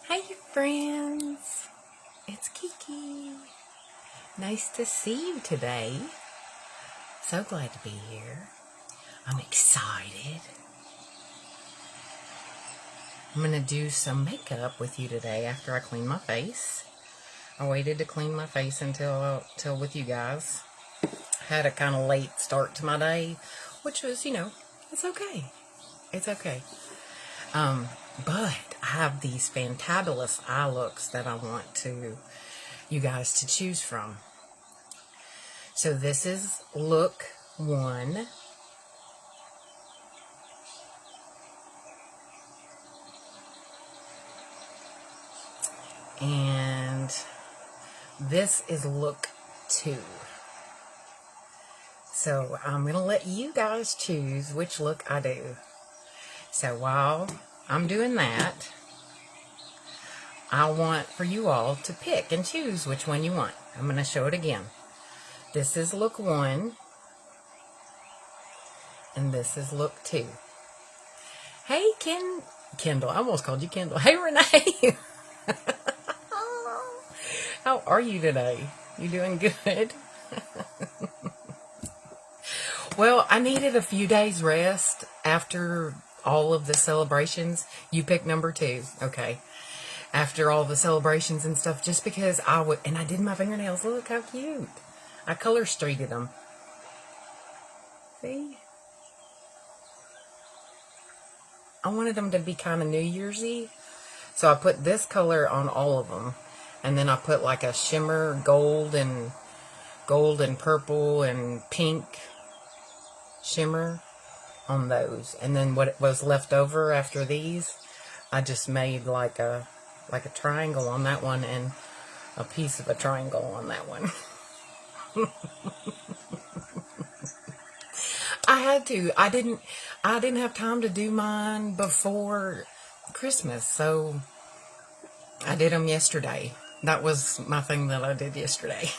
Hi friends, it's Kiki. Nice to see you today. So glad to be here. I'm excited. I'm going to do some makeup with you today after I clean my face. I waited to clean my face until with you guys. Had a kind of late start to my day, which was, it's okay. It's okay. But I have these fantabulous eye looks that I want you guys to choose from. So this is look 1. And this is look 2. So I'm going to let you guys choose which look I do. So while I'm doing that, I want for you all to pick and choose which one you want. I'm going to show it again. This is look 1. And this is look 2. Hey, Kendall. I almost called you Kendall. Hey, Renee. How are you today? You doing good? Well, I needed a few days rest after all of the celebrations. You picked number 2, okay. After all the celebrations and stuff, just because and I did my fingernails. Look how cute. I color streaked them. See? I wanted them to be kind of New Year's-y. So I put this color on all of them. And then I put like a shimmer gold and purple and pink shimmer on those. And then what was left over after these, I just made like a triangle on that one and a piece of a triangle on that one. I had to. I didn't have time to do mine before Christmas, so I did them yesterday. That was my thing that I did yesterday.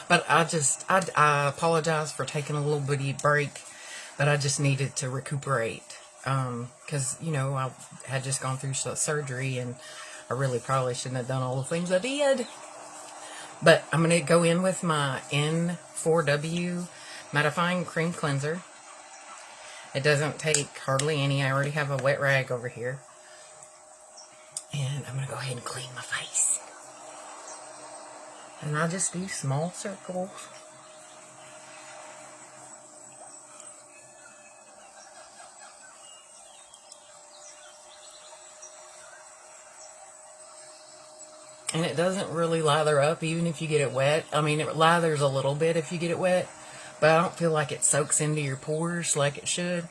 But I apologize for taking a little bitty break, but I just needed to recuperate. Because, I had just gone through surgery and I really probably shouldn't have done all the things I did. But I'm going to go in with my N4W Mattifying Cream Cleanser. It doesn't take hardly any. I already have a wet rag over here. And I'm going to go ahead and clean my face. And I just do small circles. And it doesn't really lather up even if you get it wet. I mean, it lathers a little bit if you get it wet. But I don't feel like it soaks into your pores like it should.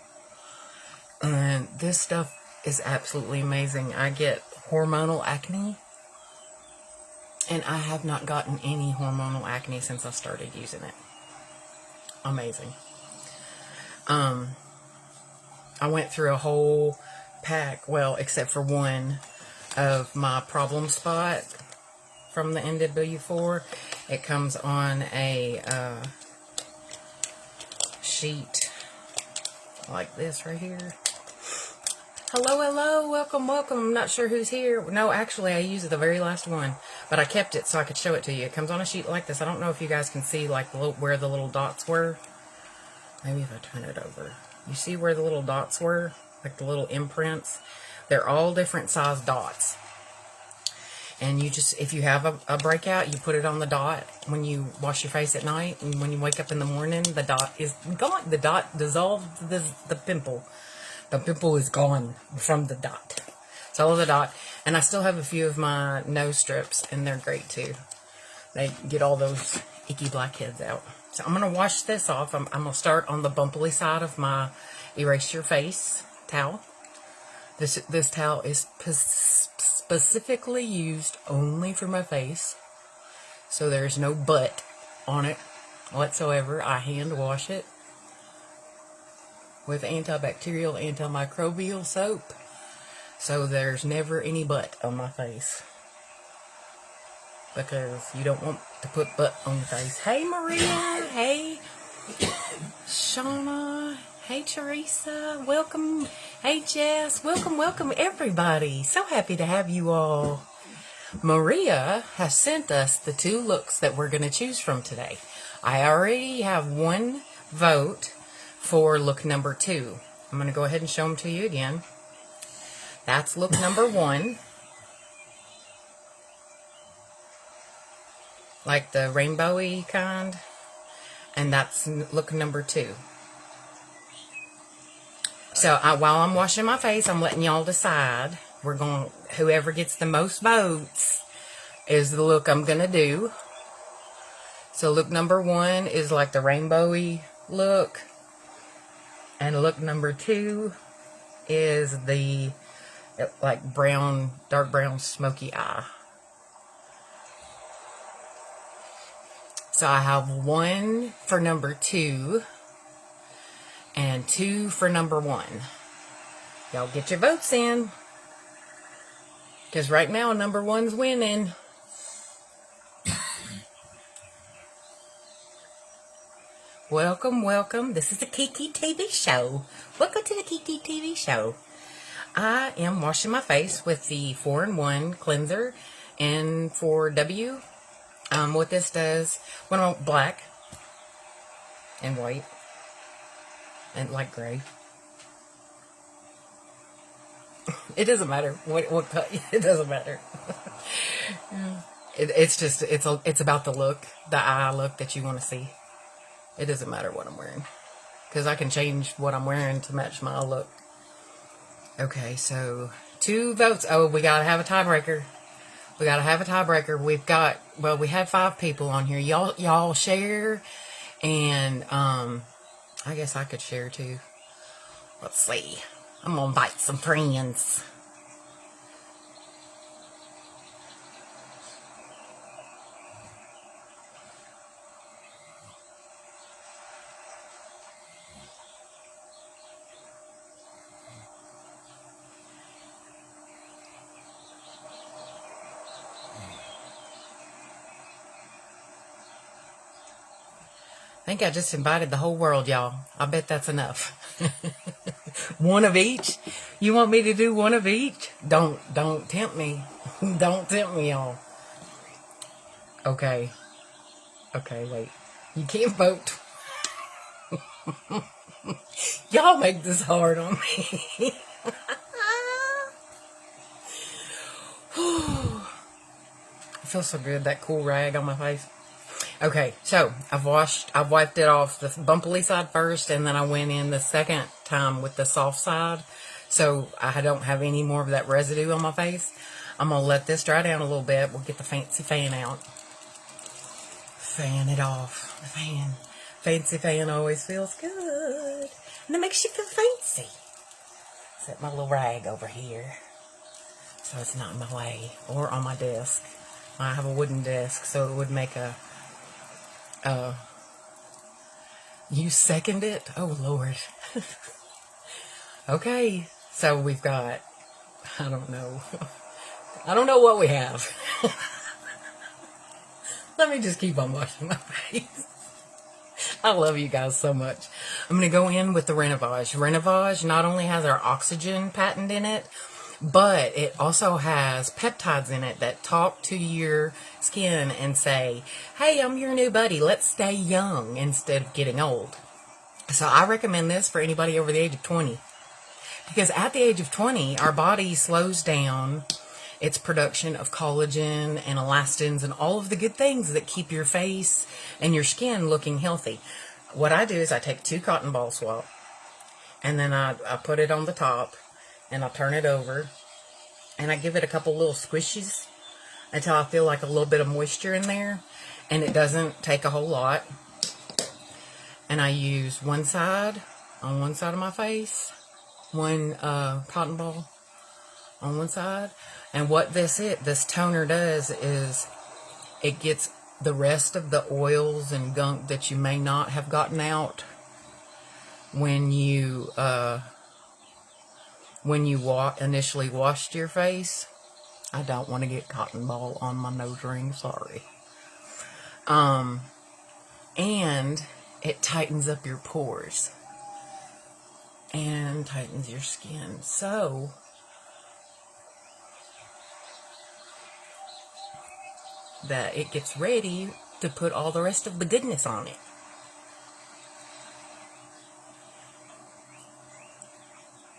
And this stuff is absolutely amazing. I get hormonal acne. And I have not gotten any hormonal acne since I started using it. Amazing. I went through a whole pack, well, except for one, of my problem spot from the NW4. It comes on a sheet like this right here. Hello, welcome. I'm not sure who's here. No, actually, I used the very last one, but I kept it so I could show it to you. It comes on a sheet like this. I don't know if you guys can see like where the little dots were. Maybe if I turn it over. You see where the little dots were? Like the little imprints? They're all different size dots. And you just, if you have a breakout, you put it on the dot when you wash your face at night. And when you wake up in the morning, the dot is gone. The dot dissolved the pimple. The pimple is gone from the dot. It's all of the dot. And I still have a few of my nose strips, and they're great too. They get all those icky blackheads out. So I'm going to wash this off. I'm going to start on the bumpily side of my Erase Your Face towel. This towel is specifically used only for my face. So there's no butt on it whatsoever. I hand wash it with antibacterial, antimicrobial soap. So there's never any butt on my face. Because you don't want to put butt on your face. Hey, Maria. Hey, Shauna. Hey Teresa, welcome. Hey Jess, welcome everybody. So happy to have you all. Maria has sent us the 2 looks that we're going to choose from today. I already have 1 vote for look number 2. I'm going to go ahead and show them to you again. That's look number 1. Like the rainbowy kind. And that's look number 2. So while I'm washing my face, I'm letting y'all decide. Whoever gets the most votes is the look I'm going to do. So look number 1 is like the rainbowy look. And look number 2 is the like brown, dark brown smoky eye. So I have 1 for number 2 and 2 for number 1. Y'all get your votes in. Because right now, number 1's winning. Welcome. This is the Kiki TV show. Welcome to the Kiki TV show. I am washing my face with the 4-in-1 cleanser and 4W. What this does, when I want black and white and light gray. It doesn't matter what color. It doesn't matter. It's about the look, the eye look that you want to see. It doesn't matter what I'm wearing, because I can change what I'm wearing to match my look. Okay, so 2 votes. Oh, we gotta have a tiebreaker. We had 5 people on here. Y'all share, and I guess I could share too. Let's see. I'm gonna invite some friends. I think I just invited the whole world, y'all. I bet that's enough. 1 of each? You want me to do 1 of each? Don't tempt me. Don't tempt me, y'all. Okay, wait. You can't vote. Y'all make this hard on me. It feels so good, that cool rag on my face. Okay, so I've wiped it off the bumpily side first, and then I went in the second time with the soft side, so I don't have any more of that residue on my face. I'm going to let this dry down a little bit. We'll get the fancy fan out. Fan it off. The fan. Fancy fan always feels good. And it makes you feel fancy. Set my little rag over here so it's not in my way or on my desk. I have a wooden desk, so it would make a... you second it? Oh, Lord. Okay, so we've got... I don't know. I don't know what we have. Let me just keep on washing my face. I love you guys so much. I'm going to go in with the Renovage. Renovage not only has our oxygen patent in it, but it also has peptides in it that talk to your skin and say, hey, I'm your new buddy. Let's stay young instead of getting old. So I recommend this for anybody over the age of 20. Because at the age of 20, our body slows down its production of collagen and elastins and all of the good things that keep your face and your skin looking healthy. What I do is I take 2 cotton ball swab, and then I put it on the top, and I turn it over, and I give it a couple little squishes until I feel like a little bit of moisture in there, and it doesn't take a whole lot. And I use one side on one side of my face, 1 cotton ball on one side. And what this toner does is it gets the rest of the oils and gunk that you may not have gotten out when you initially washed your face. I don't want to get cotton ball on my nose ring, sorry. And it tightens up your pores. and tightens your skin so that it gets ready to put all the rest of the goodness on it.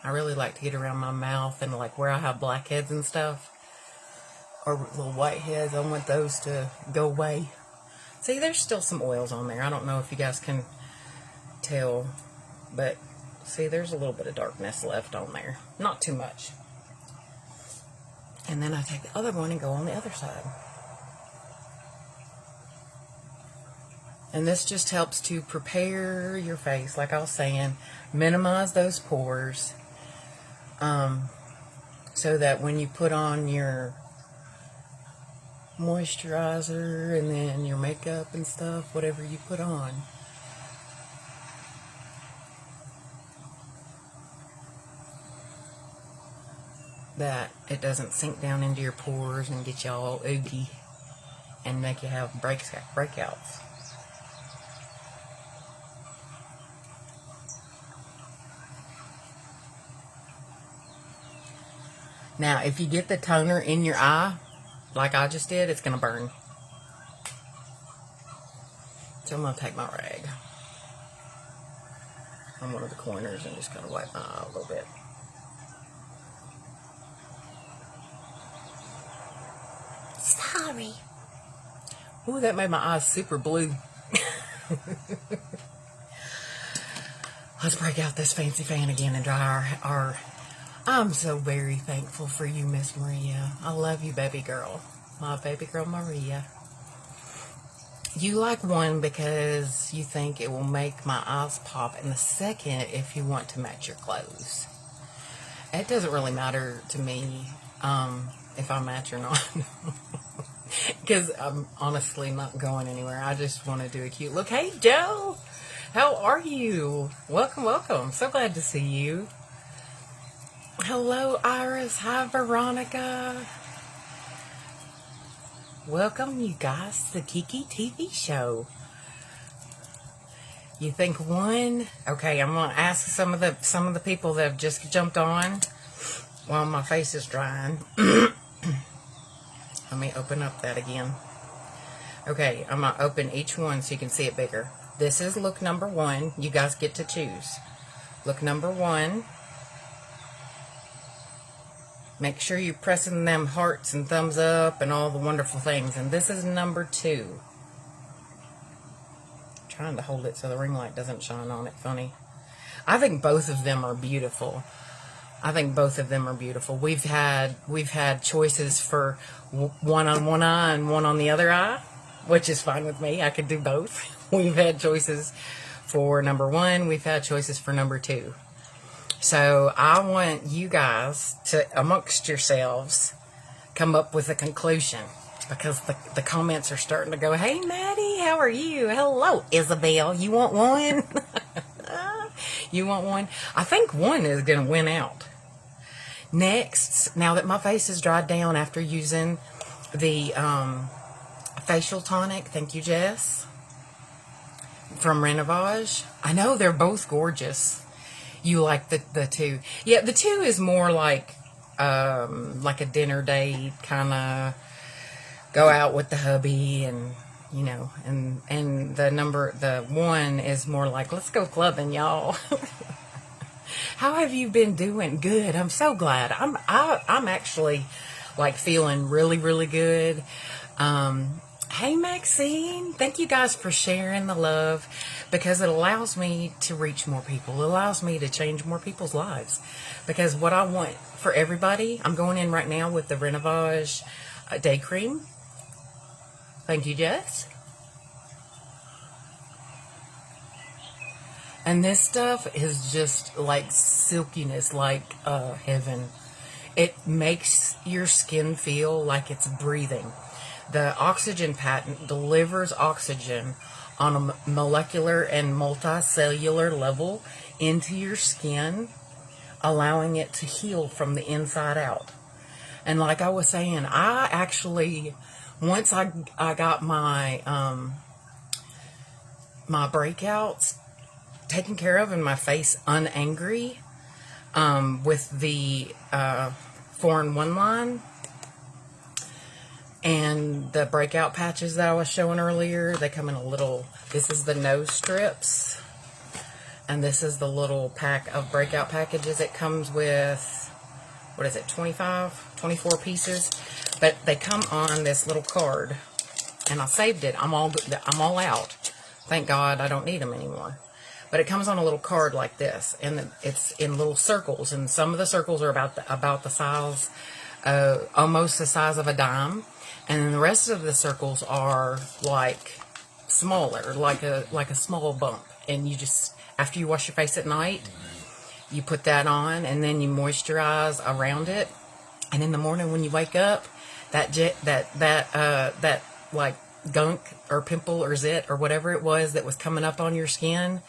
I really like to get around my mouth and like where I have blackheads and stuff, or little whiteheads. I want those to go away. See, there's still some oils on there. I don't know if you guys can tell, but see, there's a little bit of darkness left on there. Not too much. And then I take the other one and go on the other side. And this just helps to prepare your face, like I was saying, minimize those pores, so that when you put on your moisturizer and then your makeup and stuff, whatever you put on, that it doesn't sink down into your pores and get you all oogie and make you have breakouts. Now, if you get the toner in your eye, like I just did, it's going to burn. So I'm going to take my rag on one of the corners and just kind of wipe my eye a little bit. Sorry. Ooh, that made my eyes super blue. Let's break out this fancy fan again and dry our I'm so very thankful for you, Miss Maria. I love you, baby girl. My baby girl, Maria. You like one because you think it will make my eyes pop, and the second if you want to match your clothes. It doesn't really matter to me if I match or not. Because I'm honestly not going anywhere. I just want to do a cute look. Hey, Joe! How are you? Welcome, welcome. So glad to see you. Hello, Iris. Hi, Veronica. Welcome, you guys, to the Kiki TV show. You think one? Okay, I'm gonna ask some of the people that have just jumped on while my face is drying. Let me open up that again. Okay, I'm gonna open each one so you can see it bigger. This is look number 1. You guys get to choose. Look number 1. Make sure you're pressing them hearts and thumbs up and all the wonderful things. And this is number 2. I'm trying to hold it so the ring light doesn't shine on it funny. I think both of them are beautiful. I think both of them are beautiful. We've had choices for one on one eye and one on the other eye, which is fine with me. I could do both. We've had choices for number 1. We've had choices for number 2. So I want you guys to, amongst yourselves, come up with a conclusion, because the comments are starting to go, hey, Maddie, how are you? Hello, Isabel. You want one? You want one? I think 1 is going to win out. Next, now that my face is dried down after using the facial tonic, thank you, Jess, from Renovage. I know they're both gorgeous. You like the 2. Yeah, the 2 is more like a dinner date, kind of go out with the hubby, and you know, and the 1 is more like, let's go clubbing, y'all. How have you been doing? Good. I'm so glad. I'm actually like feeling really, really good. Hey, Maxine, thank you guys for sharing the love, because it allows me to reach more people. It allows me to change more people's lives, because what I want for everybody, I'm going in right now with the Renovage Day Cream. Thank you, Jess. And this stuff is just like silkiness, like heaven. It makes your skin feel like it's breathing. The oxygen patent delivers oxygen on a molecular and multicellular level into your skin, allowing it to heal from the inside out. And like I was saying, I actually, once I got my my breakouts taken care of and my face unangry, with the 4-in-1 line. And the breakout patches that I was showing earlier, they come in a little, this is the nose strips. And this is the little pack of breakout packages. It comes with, what is it, 24 pieces. But they come on this little card. And I saved it. I'm all out. Thank God I don't need them anymore. But it comes on a little card like this. And it's in little circles. And some of the circles are about the size, almost the size of a dime. And then the rest of the circles are like smaller, like a small bump. And you just, after you wash your face at night, you put that on and then you moisturize around it. And in the morning when you wake up, that like gunk or pimple or zit or whatever it was that was coming up on your skin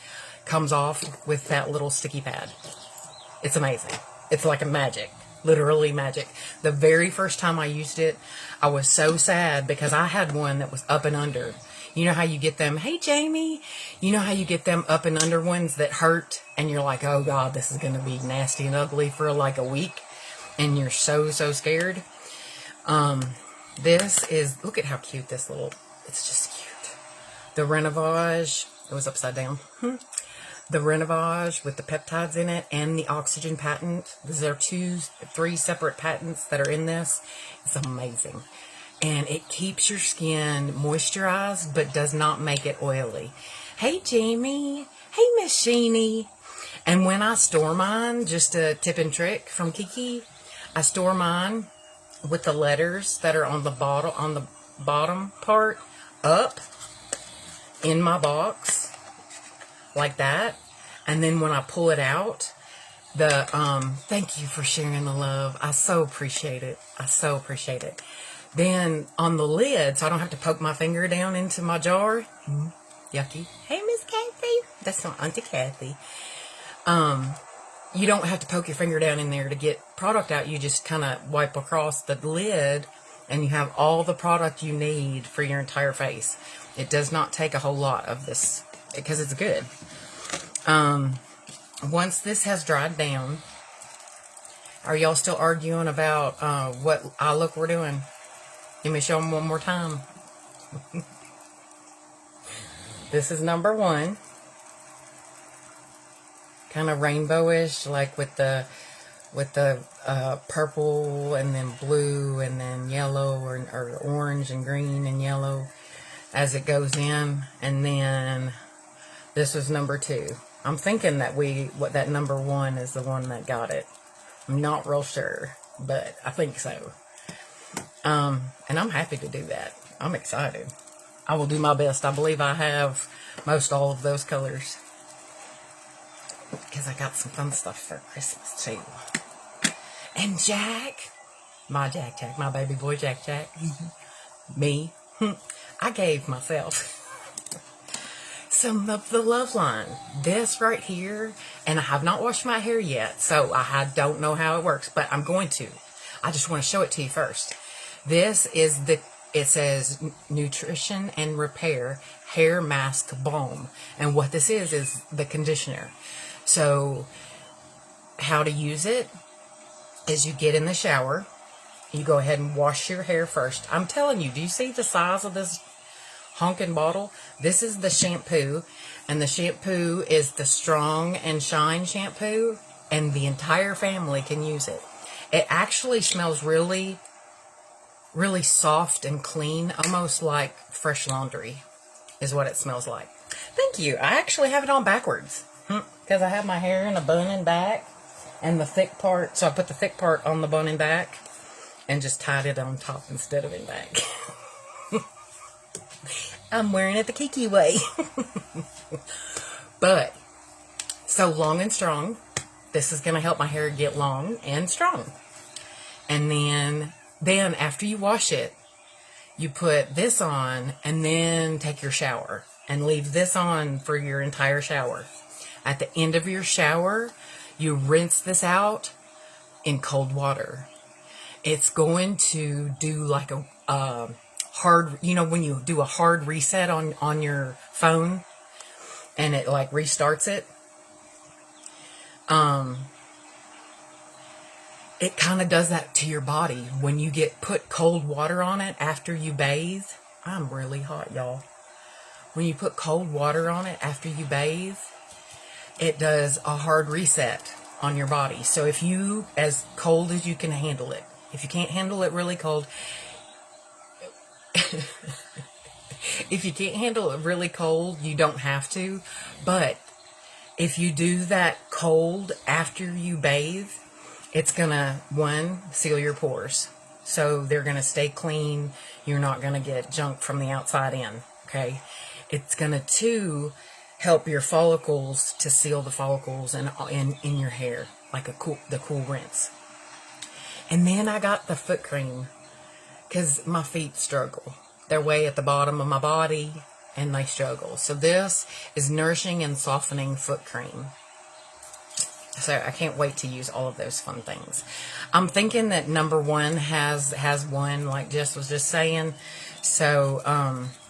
comes off with that little sticky pad. It's amazing. It's like a magic. Literally magic. The very first time I used it, I was so sad because I had one that was up and under. You know how you get them, hey Jamie, you know how you get them up and under ones that hurt and you're like, oh God, this is going to be nasty and ugly for like a week. And you're so scared. This is, look at how cute this little, it's just cute. The Renovage, it was upside down. The Renovage with the peptides in it and the oxygen patent. These are 3 separate patents that are in this. It's amazing. And it keeps your skin moisturized, but does not make it oily. Hey, Jamie. Hey, Miss Sheeny. And when I store mine, just a tip and trick from Kiki, I store mine with the letters that are on the bottom part up in my box. Like that. And then when I pull it out, thank you for sharing the love. I so appreciate it. I so appreciate it. Then on the lid, so I don't have to poke my finger down into my jar. Yucky. Hey, Miss Kathy. That's my Auntie Kathy. You don't have to poke your finger down in there to get product out. You just kind of wipe across the lid and you have all the product you need for your entire face. It does not take a whole lot of this because it's good. Once this has dried down, are y'all still arguing about what eye look we're doing? Let me show them one more time. This is number 1. Kind of rainbowish, like with the purple and then blue and then yellow or orange and green and yellow as it goes in. And then this was number 2. I'm thinking that that number 1 is the one that got it. I'm not real sure, but I think so. And I'm happy to do that. I'm excited. I will do my best. I believe I have most all of those colors. Because I got some fun stuff for Christmas too. And Jack, my baby boy Jack, me, I gave myself some of the Love Line. This right here, and I have not washed my hair yet, so I don't know how it works, but I'm going to. I just want to show it to you first. This is it says Nutrition and Repair Hair Mask Balm. And what this is the conditioner. So how to use it is you get in the shower. You go ahead and wash your hair first. I'm telling you, do you see the size of this honking bottle? This is the shampoo, and the shampoo is the Strong and Shine shampoo, and the entire family can use it. It actually smells really, really soft and clean, almost like fresh laundry is what it smells like. Thank you. I actually have it on backwards because I have my hair in a bun and back and the thick part, so I put the thick part on the bun and back and just tied it on top instead of in back. I'm wearing it the Kiki way. But, so long and strong. This is going to help my hair get long and strong. And then after you wash it, you put this on and then take your shower and leave this on for your entire shower. At the end of your shower, you rinse this out in cold water. It's going to do like a hard, you know, when you do a hard reset on your phone and it like restarts it. it kind of does that to your body when you put cold water on it after you bathe. I'm really hot, y'all. When you put cold water on it after you bathe, it does a hard reset on your body. So if you, as cold as you can handle it, if you can't handle it really cold, if you can't handle it really cold, you don't have to. But if you do that cold after you bathe, it's gonna, one, seal your pores. So they're gonna stay clean. You're not gonna get junk from the outside in, okay? It's gonna, two, help your follicles to seal the follicles in your hair, like the cool rinse. And then I got the foot cream because my feet struggle. They're way at the bottom of my body and they struggle. So this is Nourishing and Softening Foot Cream. So I can't wait to use all of those fun things. I'm thinking that number one has one, like Jess was just saying. So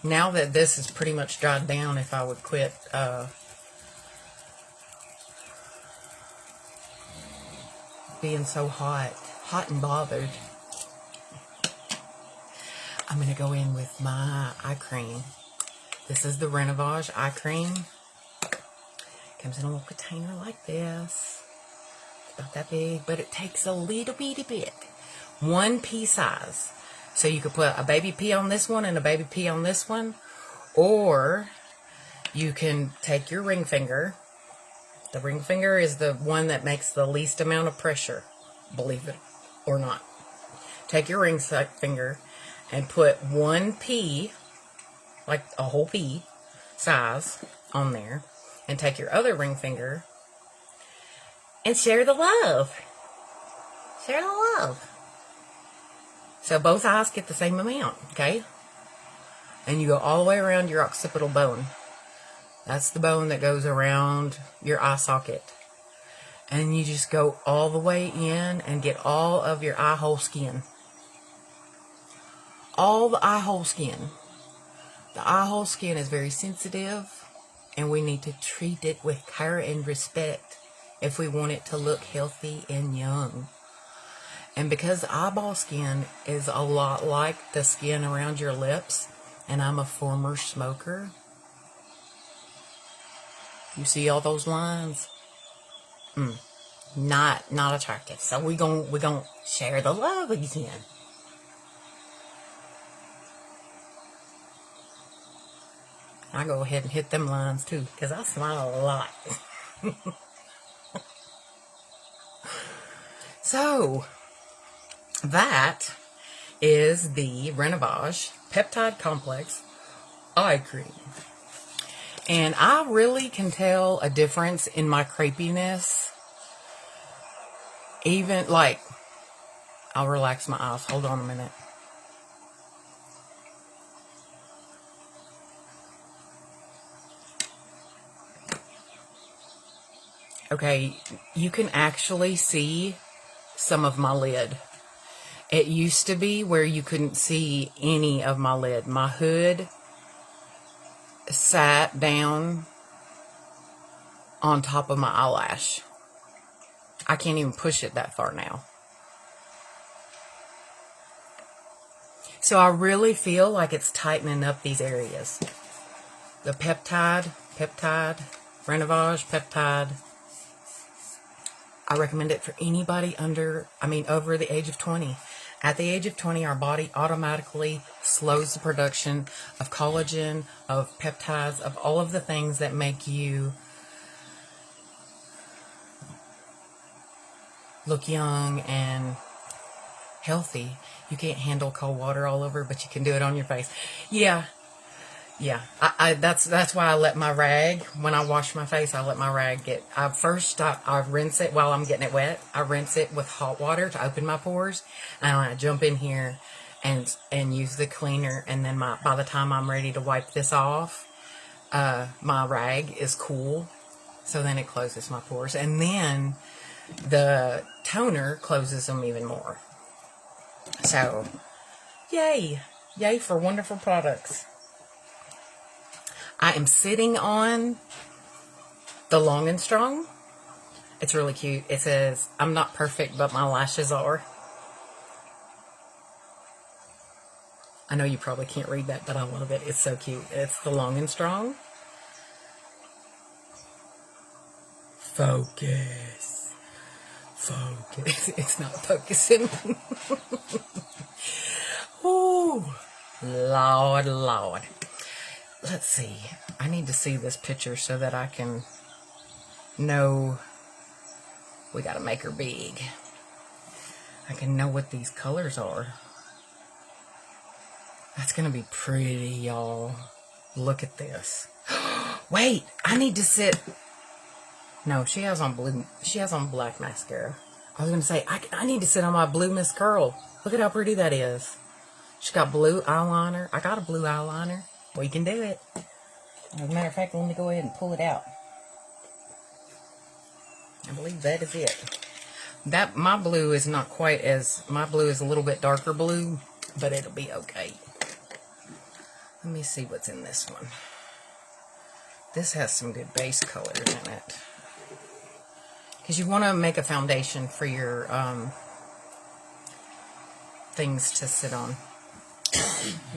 now that this is pretty much dried down, if I would quit being so hot and bothered, I'm going to go in with my eye cream. This is the Renovage Eye Cream. Comes in a little container like this. It's about that big, but it takes a little bitty bit. 1 pea size. So you could put a baby pea on this one and a baby pea on this one. Or you can take your ring finger. The ring finger is the one that makes the least amount of pressure, believe it or not. Take your ring finger and put 1 pea, like a whole pea size, on there. And take your other ring finger and share the love. Share the love. So both eyes get the same amount, okay? And you go all the way around your occipital bone. That's the bone that goes around your eye socket. And you just go all the way in and get all of your eye hole skin. All the eye hole skin. The eye hole skin is very sensitive, and we need to treat it with care and respect if we want it to look healthy and young. And because eyeball skin is a lot like the skin around your lips, and I'm a former smoker, you see all those lines? Not attractive. So we gonna share the love again. I go ahead and hit them lines too, because I smile a lot. So, that is the Renovage Peptide Complex Eye Cream. And I really can tell a difference in my crepiness. Even, like, I'll relax my eyes. Hold on a minute. Okay, you can actually see some of my lid. It used to be where you couldn't see any of my lid. My hood sat down on top of my eyelash. I can't even push it that far now. So I really feel like it's tightening up these areas. The Peptide, Renovage Peptide. I recommend it for anybody over the age of 20. At the age of 20, our body automatically slows the production of collagen, of peptides, of all of the things that make you look young and healthy. You can't handle cold water all over, but you can do it on your face. Yeah. That's why I let my rag, when I wash my face, I let my rag I rinse it while I'm getting it wet. I rinse it with hot water to open my pores, and I jump in here and use the cleaner, and then by the time I'm ready to wipe this off, my rag is cool, so then it closes my pores, and then the toner closes them even more. So, yay for wonderful products. I am sitting on the Long and Strong. It's really cute. It says, "I'm not perfect, but my lashes are." I know you probably can't read that, but I love it. It's so cute. It's the Long and Strong. Focus. Focus. It's not focusing. Ooh. Lord, Lord. Let's see. I need to see this picture so that I can know. We got to make her big. I can know what these colors are. That's going to be pretty, y'all. Look at this. Wait, I need to sit. No, she has on blue. She has on black mascara. I was going to say, I need to sit on my blue Miss Curl. Look at how pretty that is. She got blue eyeliner. I got a blue eyeliner. We can do it. As a matter of fact, let me go ahead and pull it out. I believe that is it. My blue is not quite as, my blue is a little bit darker blue, but it'll be okay. Let me see what's in this one. This has some good base colors in it. Because you want to make a foundation for your things to sit on.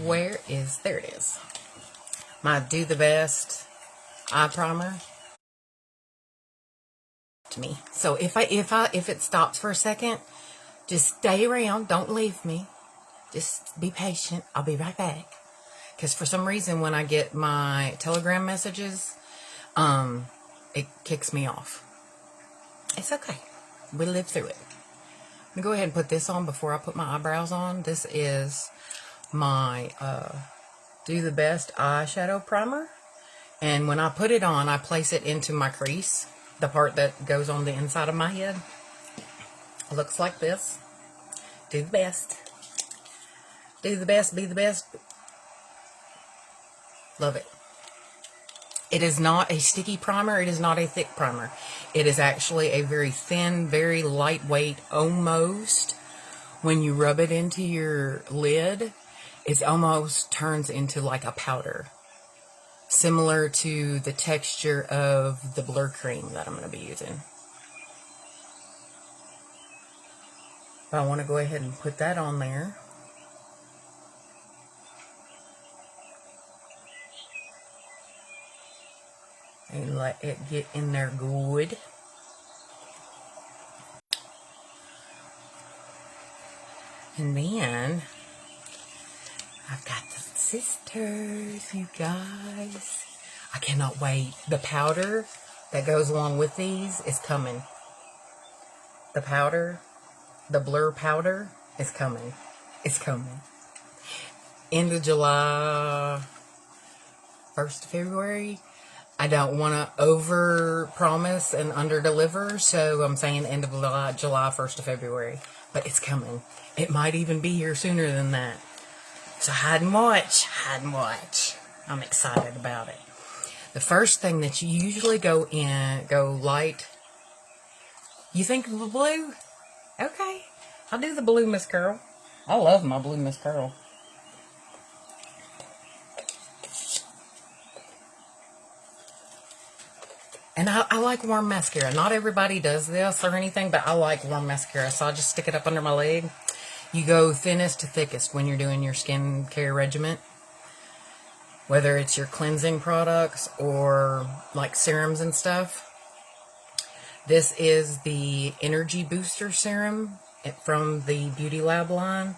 There it is. My Do the Best eye primer. To me. So if it stops for a second, just stay around. Don't leave me. Just be patient. I'll be right back. Because for some reason, when I get my Telegram messages, it kicks me off. It's okay. We live through it. I'm going to go ahead and put this on before I put my eyebrows on. This is my Do the Best eyeshadow primer. And when I put it on, I place it into my crease, the part that goes on the inside of my head. It looks like this. Do the best. Do the best, be the best. Love it. It is not a sticky primer. It is not a thick primer. It is actually a very thin, very lightweight, almost, when you rub it into your lid, it almost turns into like a powder. Similar to the texture of the blur cream that I'm going to be using. But I want to go ahead and put that on there. And let it get in there good. And then I've got the sisters, you guys. I cannot wait. The powder that goes along with these is coming. The powder, the blur powder is coming. It's coming. End of July, 1st of February. I don't want to over promise and under deliver, so I'm saying end of July, 1st of February. But it's coming. It might even be here sooner than that. So hide and watch. Hide and watch. I'm excited about it. The first thing that you usually go light. You think of the blue? Okay. I'll do the blue Miss Curl. I love my blue Miss Curl. And I like warm mascara. Not everybody does this or anything, but I like warm mascara. So I'll just stick it up under my leg. You go thinnest to thickest when you're doing your skincare regimen. Whether it's your cleansing products or like serums and stuff. This is the Energy Booster Serum from the Beauty Lab line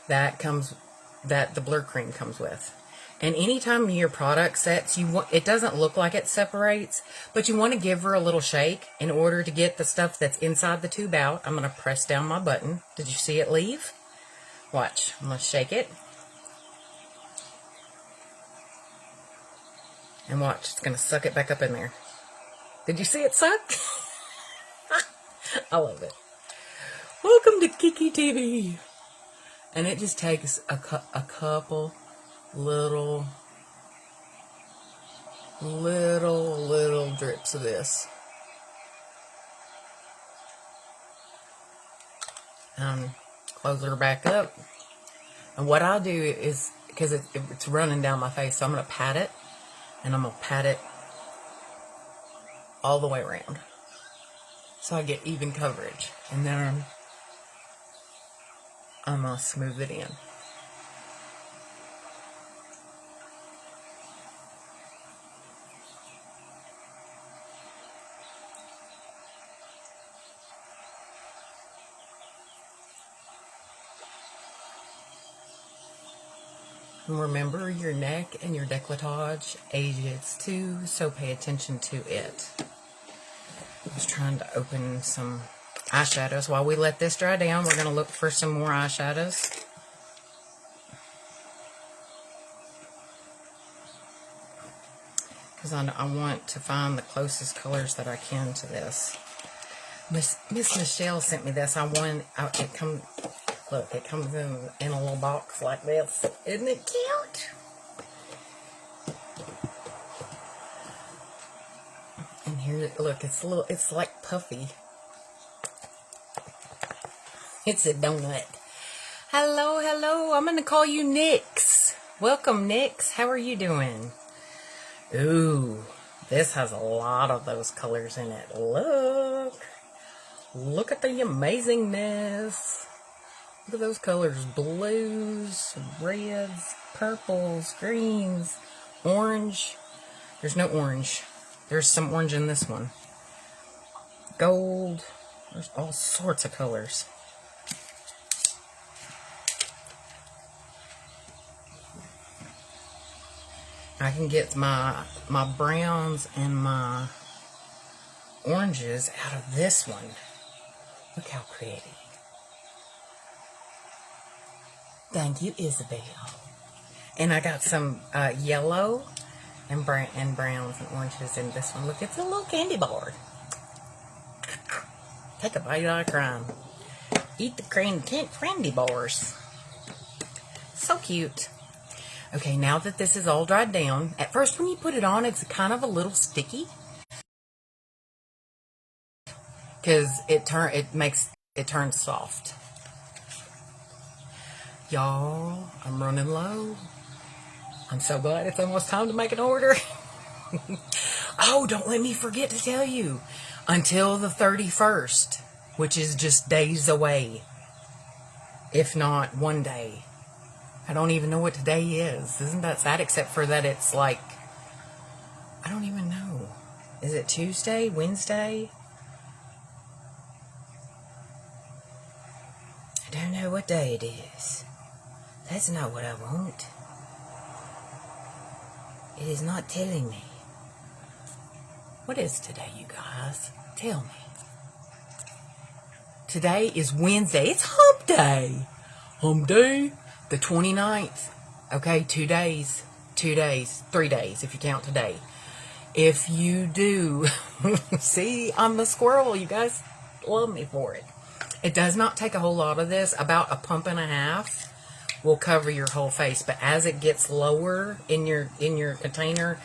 that the blur cream comes with. And anytime your product sets, it doesn't look like it separates, but you want to give her a little shake in order to get the stuff that's inside the tube out. I'm going to press down my button. Did you see it leave? Watch. I'm going to shake it. And watch. It's going to suck it back up in there. Did you see it suck? I love it. Welcome to Kiki TV. And it just takes a couple little drips of this. Close her back up. And what I'll do is, because it's running down my face, so I'm going to pat it. And I'm going to pat it all the way around. so I get even coverage. And then I'm going to smooth it in. And remember, your neck and your décolletage ages too, so pay attention to it. I was trying to open some eyeshadows. While we let this dry down, we're going to look for some more eyeshadows. Because I want to find the closest colors that I can to this. Miss Michelle sent me this. Look, it comes in a little box like this. Isn't it cute? And here, look, it's like puffy. It's a donut. Hello, hello. I'm going to call you Nyx. Welcome, Nyx. How are you doing? Ooh, this has a lot of those colors in it. Look at the amazingness. Look at those colors. Blues, reds, purples, greens, orange. There's no orange. There's some orange in this one. Gold. There's all sorts of colors. I can get my browns and my oranges out of this one. Look how pretty. Thank you, Isabel. And I got some yellow and browns and oranges in this one. Look, it's a little candy bar. Take a bite out of crime. Eat the candy bars. So cute. Okay, now that this is all dried down, at first when you put it on, it's kind of a little sticky. Because it turns soft. Y'all, I'm running low. I'm so glad it's almost time to make an order. Oh, don't let me forget to tell you. Until the 31st, which is just days away. If not one day. I don't even know what today is. Isn't that sad? Except for that it's like, I don't even know. Is it Tuesday? Wednesday? I don't know what day it is. That's not what I want. It is not telling me. What is today, you guys? Tell me. Today is Wednesday. It's hump day. Hump day, the 29th. Okay, 2 days. 2 days. 3 days, if you count today. If you do, see, I'm a squirrel. You guys love me for it. It does not take a whole lot of this. About a pump and a half will cover your whole face. But as it gets lower in your container,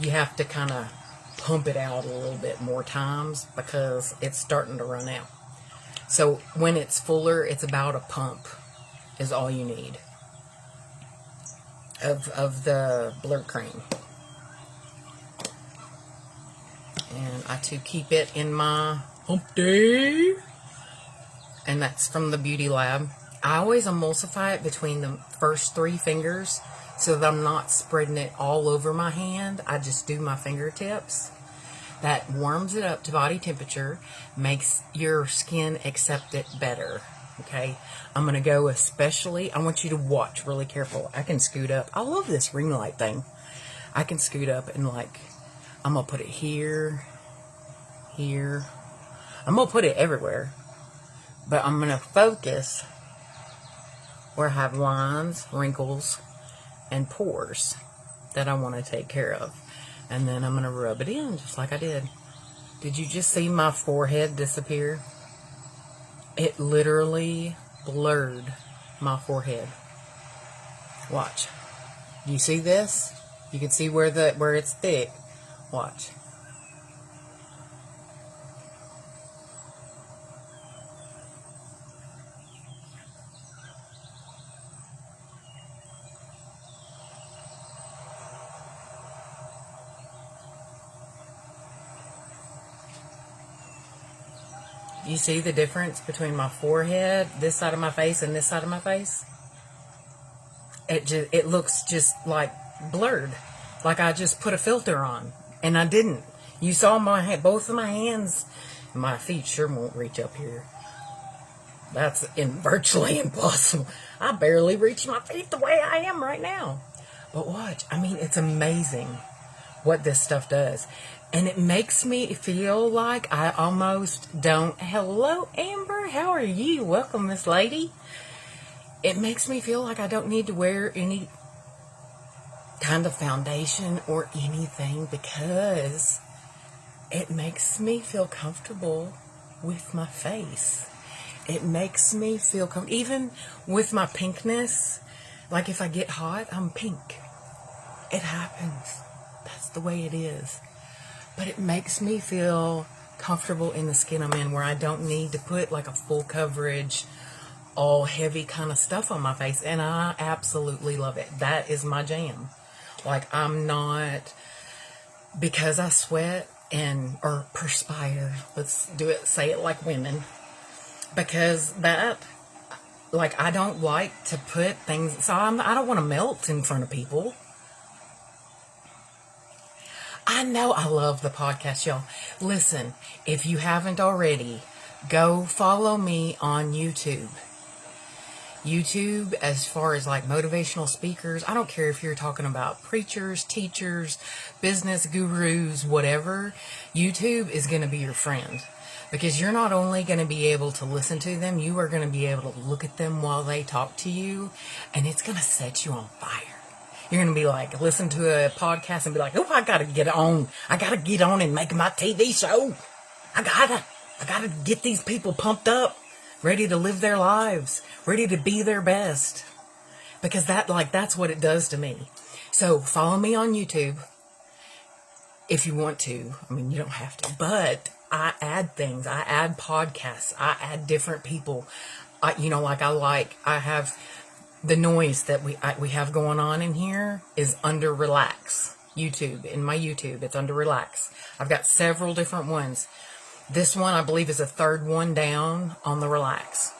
you have to kind of pump it out a little bit more times because it's starting to run out. So when it's fuller, it's about a pump is all you need of the blur cream. And I too keep it in my hump day. And that's from the Beauty Lab. I always emulsify it between the first 3 fingers so that I'm not spreading it all over my hand. I just do my fingertips. That warms it up to body temperature, makes your skin accept it better. Okay? I'm going to go especially, I want you to watch really careful. I can scoot up. I love this ring light thing. I can scoot up and like, I'm going to put it here, here. I'm going to put it everywhere. But I'm going to focus where I have lines, wrinkles, and pores that I want to take care of. And then I'm going to rub it in just like I did. Did you just see my forehead disappear? It literally blurred my forehead. Watch. Do you see this? You can see where it's thick. Watch. You see the difference between my forehead, this side of my face, and this side of my face? It looks just like blurred. Like I just put a filter on. And I didn't. You saw both of my hands. My feet sure won't reach up here. That's virtually impossible. I barely reach my feet the way I am right now. But watch. I mean, it's amazing what this stuff does. And it makes me feel like I almost don't... Hello, Amber. How are you? Welcome, Miss Lady. It makes me feel like I don't need to wear any kind of foundation or anything because it makes me feel comfortable with my face. It makes me feel comfortable. Even with my pinkness, like if I get hot, I'm pink. It happens. That's the way it is. But it makes me feel comfortable in the skin I'm in where I don't need to put like a full coverage, all heavy kind of stuff on my face. And I absolutely love it. That is my jam. Like I'm not, because I sweat or perspire. Let's say it like women. Because that, like, I don't like to put things, so I don't want to melt in front of people. I know I love the podcast, y'all. Listen, if you haven't already, go follow me on YouTube. YouTube, as far as like motivational speakers, I don't care if you're talking about preachers, teachers, business gurus, whatever, YouTube is going to be your friend. Because you're not only going to be able to listen to them, you are going to be able to look at them while they talk to you, and it's going to set you on fire. You're going to be like, listen to a podcast and be like, oh, I got to get on. I got to get on and make my TV show. I got to get these people pumped up, ready to live their lives, ready to be their best. Because that's what it does to me. So follow me on YouTube if you want to. I mean, you don't have to, but I add things. I add podcasts. I add different people. I have the noise that we have going on in here is under relax. YouTube, in my YouTube, it's under relax. I've got several different ones. This one, I believe, is the third one down on the relax.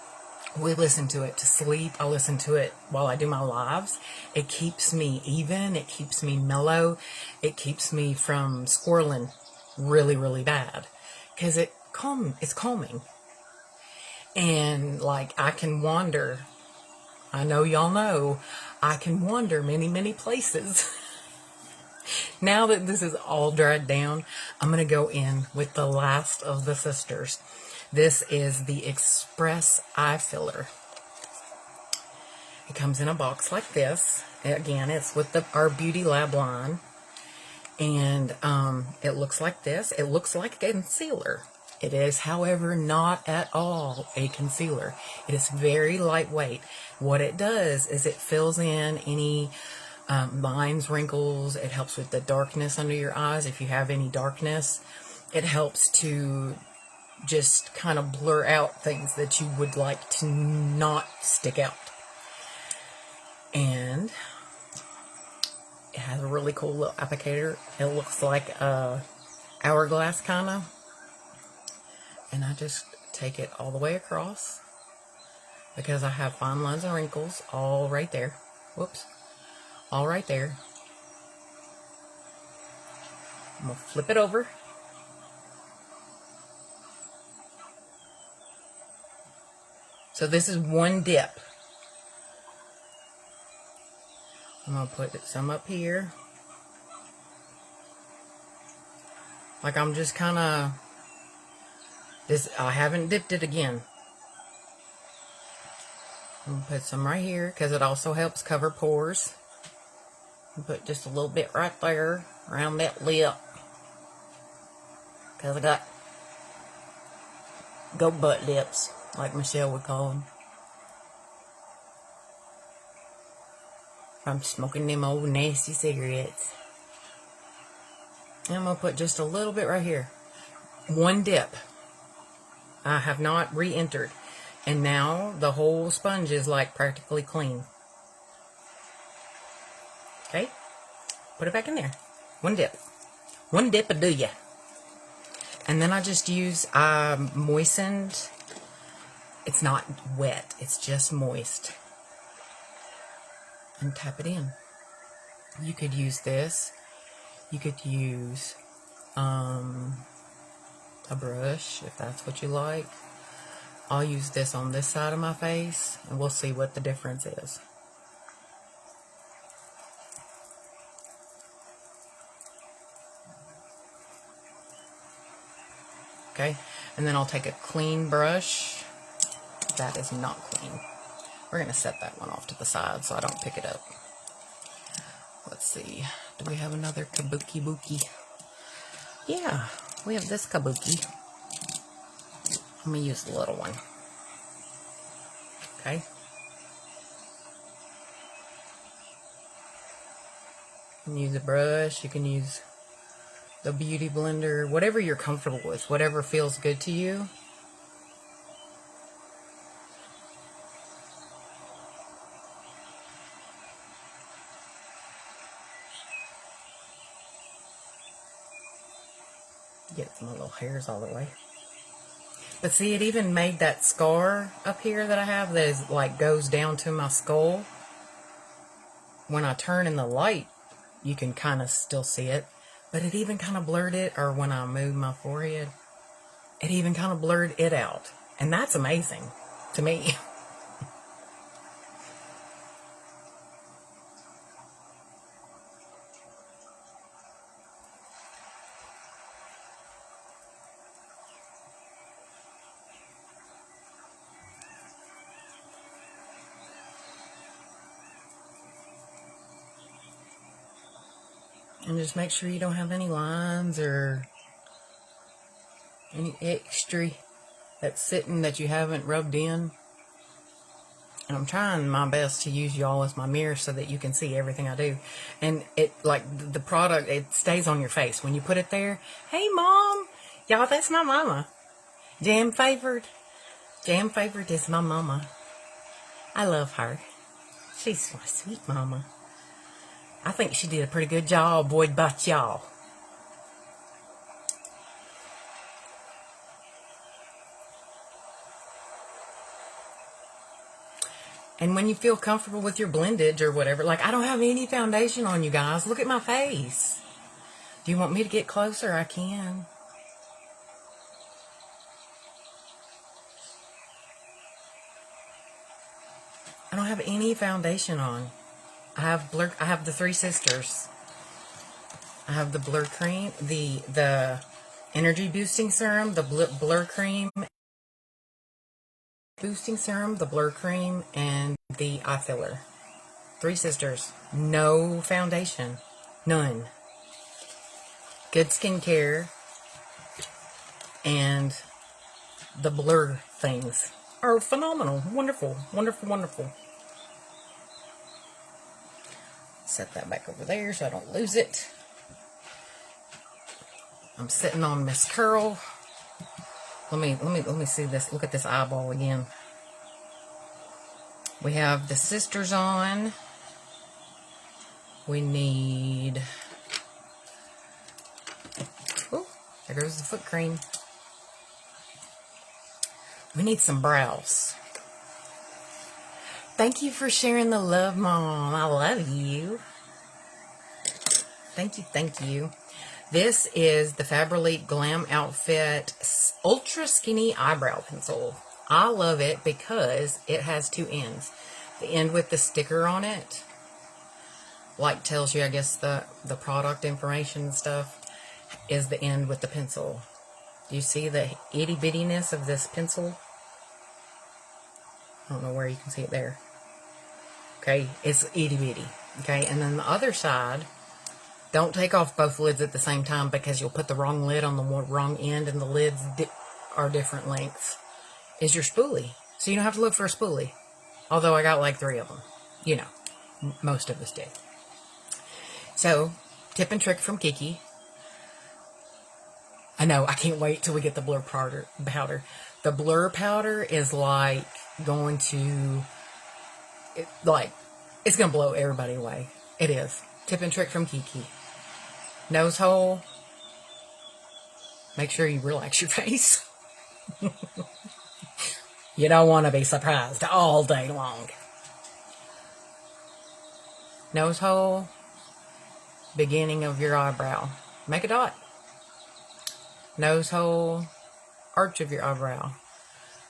We listen to it to sleep. I listen to it while I do my lives. It keeps me even. It keeps me mellow. It keeps me from squirreling really, really bad. Because it's calming. And like I can wander. I know y'all know I can wander many, many places. Now that this is all dried down, I'm going to go in with the last of the sisters. This is the Express Eye Filler. It comes in a box like this. Again, it's with our Beauty Lab line. And it looks like this. It looks like a concealer. It is, however, not at all a concealer. It is very lightweight. What it does is it fills in any lines, wrinkles. It helps with the darkness under your eyes. If you have any darkness, it helps to just kind of blur out things that you would like to not stick out. And it has a really cool little applicator. It looks like a hourglass kind of. And I just take it all the way across because I have fine lines and wrinkles all right there. Whoops. All right there. I'm going to flip it over. So this is one dip. I'm going to put some up here. Like I'm just kind of... I haven't dipped it again. I'm going to put some right here because it also helps cover pores. Put just a little bit right there around that lip. Because I got goat butt lips, like Michelle would call them. I'm smoking them old nasty cigarettes. And I'm going to put just a little bit right here. One dip. I have not re-entered. And now the whole sponge is like practically clean. Okay? Put it back in there. One dip. One dip will do ya. And then I just use moistened. It's not wet. It's just moist. And tap it in. You could use this. You could use a brush if that's what you like. I'll use this on this side of my face, and we'll see what the difference is. Okay, and then I'll take a clean brush. That is not clean. We're going to set that one off to the side so I don't pick it up. Let's see. Do we have another kabuki bookie? Yeah, we have this kabuki. Let me use the little one. Okay. You can use a brush. You can use the beauty blender. Whatever you're comfortable with. Whatever feels good to you. Get my little hairs all the way. But see, it even made that scar up here that I have that is like goes down to my skull. When I turn in the light, you can kind of still see it. But it even kind of blurred it, or when I move my forehead, it even kind of blurred it out. And that's amazing to me. And just make sure you don't have any lines or any extra that's sitting that you haven't rubbed in. And I'm trying my best to use y'all as my mirror so that you can see everything I do. And it, like, the product, it stays on your face. When you put it there, hey, Mom. Y'all, that's my mama. Jam favored. Jam favored is my mama. I love her. She's my sweet mama. I think she did a pretty good job, boy, but y'all. And when you feel comfortable with your blendage or whatever, like, I don't have any foundation on, you guys. Look at my face. Do you want me to get closer? I can. I don't have any foundation on. I have the Three Sisters. I have the Blur Cream, the Energy Boosting Serum, the Blur Cream, Boosting Serum, the Blur Cream, and the Eye Filler. Three Sisters. No foundation. None. Good skincare. And the Blur things are phenomenal. Wonderful. Wonderful, wonderful. Set that back over there so I don't lose it. I'm sitting on Miss Curl. Let me see this. Look at this eyeball again. We have the Sisters on. We need. Oh, there goes the foot cream. We need some brows. Thank you for sharing the love, Mom. I love you. Thank you, thank you. This is the Fabry Glam Outfit Ultra Skinny Eyebrow Pencil. I love it because it has two ends. The end with the sticker on it, like tells you, I guess, the product information and stuff, is the end with the pencil. Do you see the itty bittiness of this pencil? I don't know where you can see it there. Okay, it's itty bitty. Okay, and then the other side, don't take off both lids at the same time because you'll put the wrong lid on the wrong end and the lids are different lengths, is your spoolie. So you don't have to look for a spoolie. Although I got like 3 of them. You know, most of us did. So, tip and trick from Kiki. I know, I can't wait till we get the blur powder. The blur powder is like going to, it's going to blow everybody away. It is. Tip and trick from Kiki. Nose hole. Make sure you relax your face. You don't want to be surprised all day long. Nose hole, beginning of your eyebrow. Make a dot. Nose hole, arch of your eyebrow.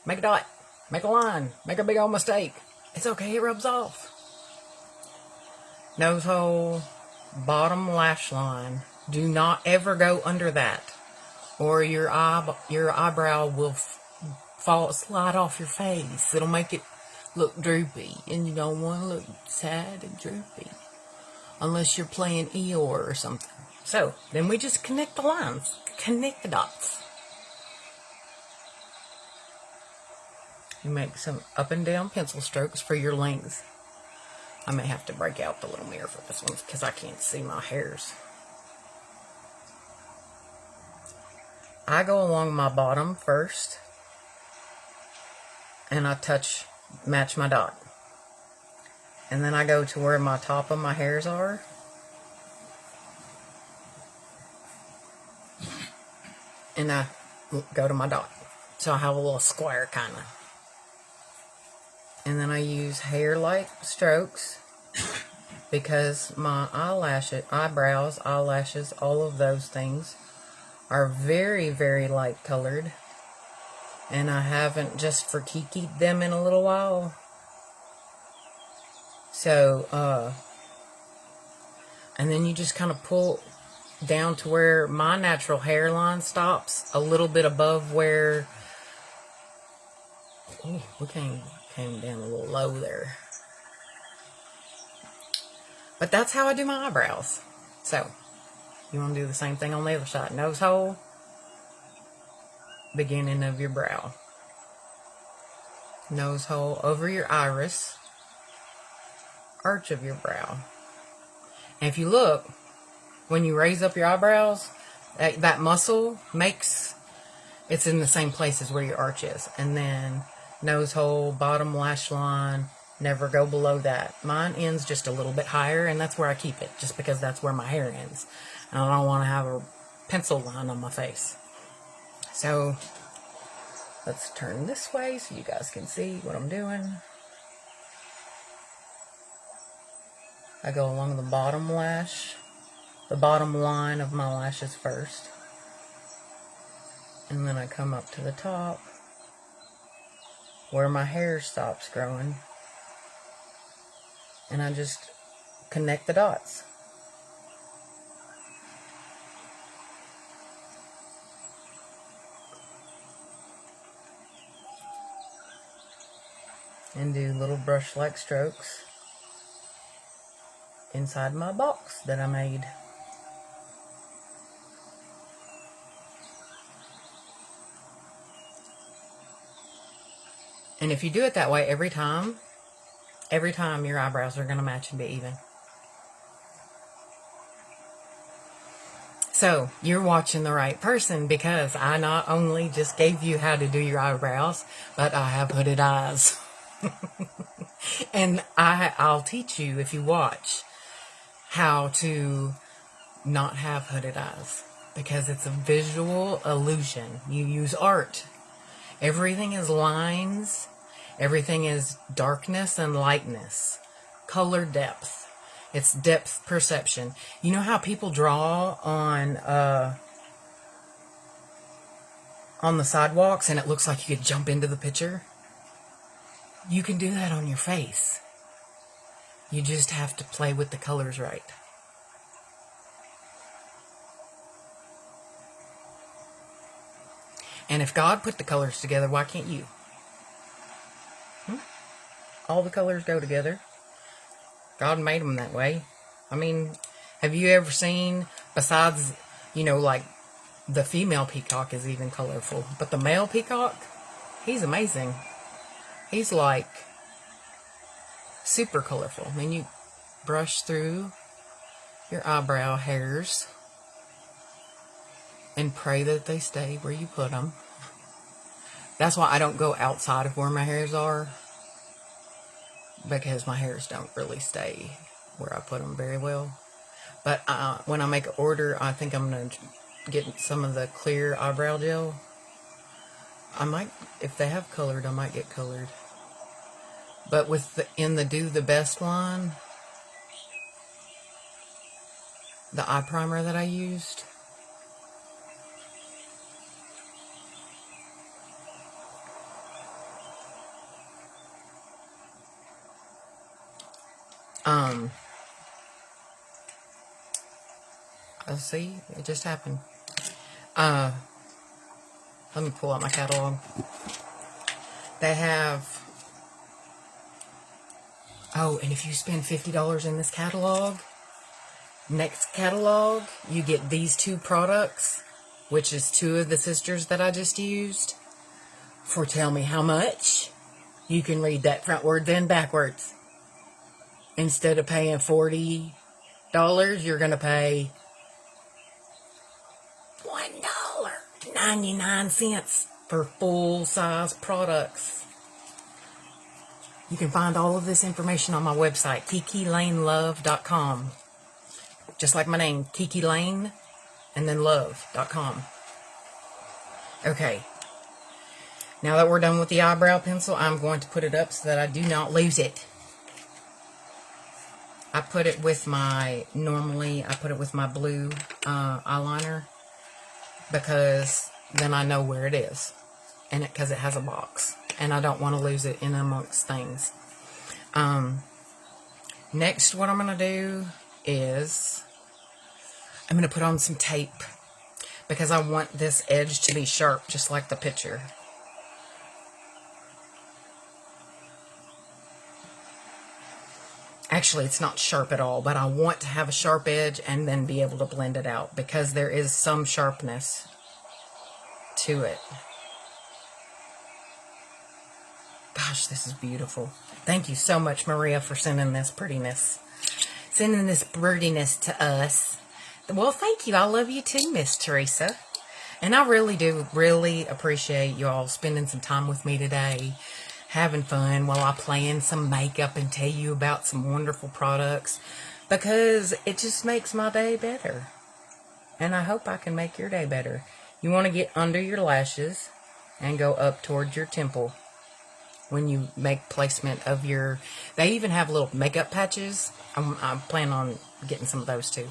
Make a dot. Make a line. Make a big old mistake. It's okay, it rubs off. Nose hole, bottom lash line. Do not ever go under that, or your eyebrow will slide off your face. It'll make it look droopy, and you don't want to look sad and droopy unless you're playing Eeyore or something. So then we just connect the lines, connect the dots. You make some up and down pencil strokes for your length. I may have to break out the little mirror for this one because I can't see my hairs. I go along my bottom first, and I match my dot. And then I go to where my top of my hairs are. And I go to my dot. So I have a little square kind of. And then I use hair-like strokes because my eyebrows, eyelashes, all of those things are very, very light colored. And I haven't just for Kiki'd them in a little while. So, and then you just kind of pull down to where my natural hairline stops, a little bit above where, oh, we came down a little low there. But that's how I do my eyebrows. So, you want to do the same thing on the other side. Nose hole, beginning of your brow. Nose hole over your iris, arch of your brow. And if you look, when you raise up your eyebrows, that muscle it's in the same place as where your arch is. And then nose hole, bottom lash line, never go below that. Mine ends just a little bit higher, and that's where I keep it, just because that's where my hair ends. And I don't want to have a pencil line on my face. So, let's turn this way so you guys can see what I'm doing. I go along the bottom lash, the bottom line of my lashes first. And then I come up to the top where my hair stops growing. And I just connect the dots. And do little brush-like strokes inside my box that I made. And if you do it that way every time your eyebrows are going to match and be even. So, you're watching the right person, because I not only just gave you how to do your eyebrows, but I have hooded eyes. And I'll teach you, if you watch, how to not have hooded eyes, because it's a visual illusion. You use art. Everything is lines. Everything is darkness and lightness. Color depth. It's depth perception. You know how people draw on the sidewalks and it looks like you could jump into the picture? You can do that on your face. You just have to play with the colors right. And if God put the colors together, why can't you? All the colors go together. God made them that way. I mean, have you ever seen, besides, like the female peacock is even colorful, but the male peacock, he's amazing. He's like super colorful. I mean, you brush through your eyebrow hairs and pray that they stay where you put them. That's why I don't go outside of where my hairs are, because my hairs don't really stay where I put them very well. But when I make an order, I think I'm going to get some of the clear eyebrow gel. I might, if they have colored, I might get colored. But with in the Do the Best one, the eye primer that I used, let's see, it just happened. Let me pull out my catalog. They have, oh, and if you spend $50 in this catalog, next catalog, you get these 2 products, which is 2 of the sisters that I just used, for tell me how much. You can read that frontwards and backwards. Instead of paying $40, you're going to pay $1.99 for full-size products. You can find all of this information on my website, kikilanelove.com. Just like my name, Kiki Lane, and then love.com. Okay. Now that we're done with the eyebrow pencil, I'm going to put it up so that I do not lose it. I put it with my, normally I put it with my blue eyeliner, because then I know where it is, and because it has a box, and I don't want to lose it in amongst things. Next, what I'm going to do is I'm going to put on some tape, because I want this edge to be sharp, just like the picture. Actually, it's not sharp at all, but I want to have a sharp edge and then be able to blend it out, because there is some sharpness to it. Gosh, this is beautiful. Thank you so much, Maria, for sending this prettiness. Sending this prettiness to us. Well, thank you. I love you too, Miss Teresa. And I really do appreciate you all spending some time with me today, having fun while I plan some makeup and tell you about some wonderful products, because it just makes my day better. And I hope I can make your day better. You want to get under your lashes and go up towards your temple when you make placement of your... They even have little makeup patches. I plan on getting some of those too.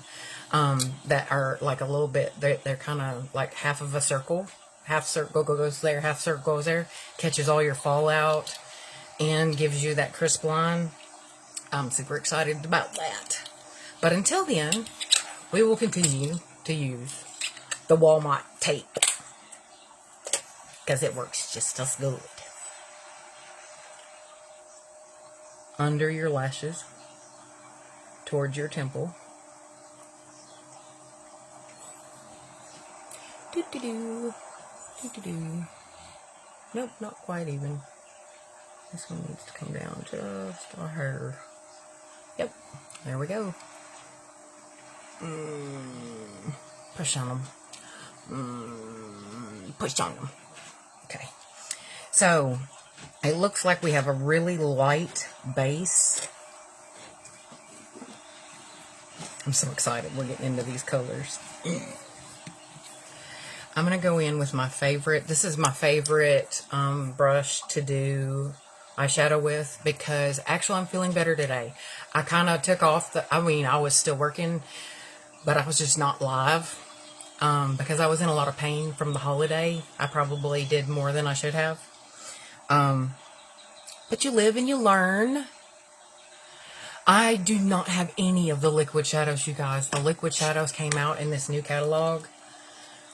That are like a little bit... They're kind of like half of a circle. Half circle goes there, half circle goes there. Catches all your fallout and gives you that crisp line. I'm super excited about that. But until then, we will continue to use the Walmart tape, because it works just as good. Under your lashes, towards your temple. Do-do-do. Do-do-do. Nope, not quite even. This one needs to come down just a hair. Yep, there we go. Push on them. Push on them. Okay. So, it looks like we have a really light base. I'm so excited we're getting into these colors. I'm going to go in with my favorite. This is my favorite brush to do eyeshadow with, because actually I'm feeling better today. I kind of took off the... I mean, I was still working, but I was just not live. Because I was in a lot of pain from the holiday. I probably did more than I should have. But you live and you learn. I do not have any of the liquid shadows, you guys. The liquid shadows came out in this new catalog.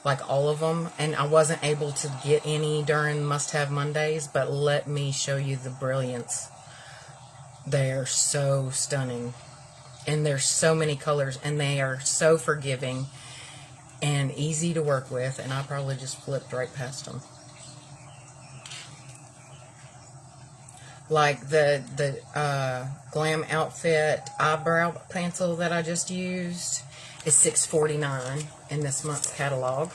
Like all of them. And I wasn't able to get any during Must Have Mondays. But let me show you the brilliance. They are so stunning. And there's so many colors. And they are so forgiving. And easy to work with, and I probably just flipped right past them. Like the Glam Outfit eyebrow pencil that I just used is $6.49 in this month's catalog.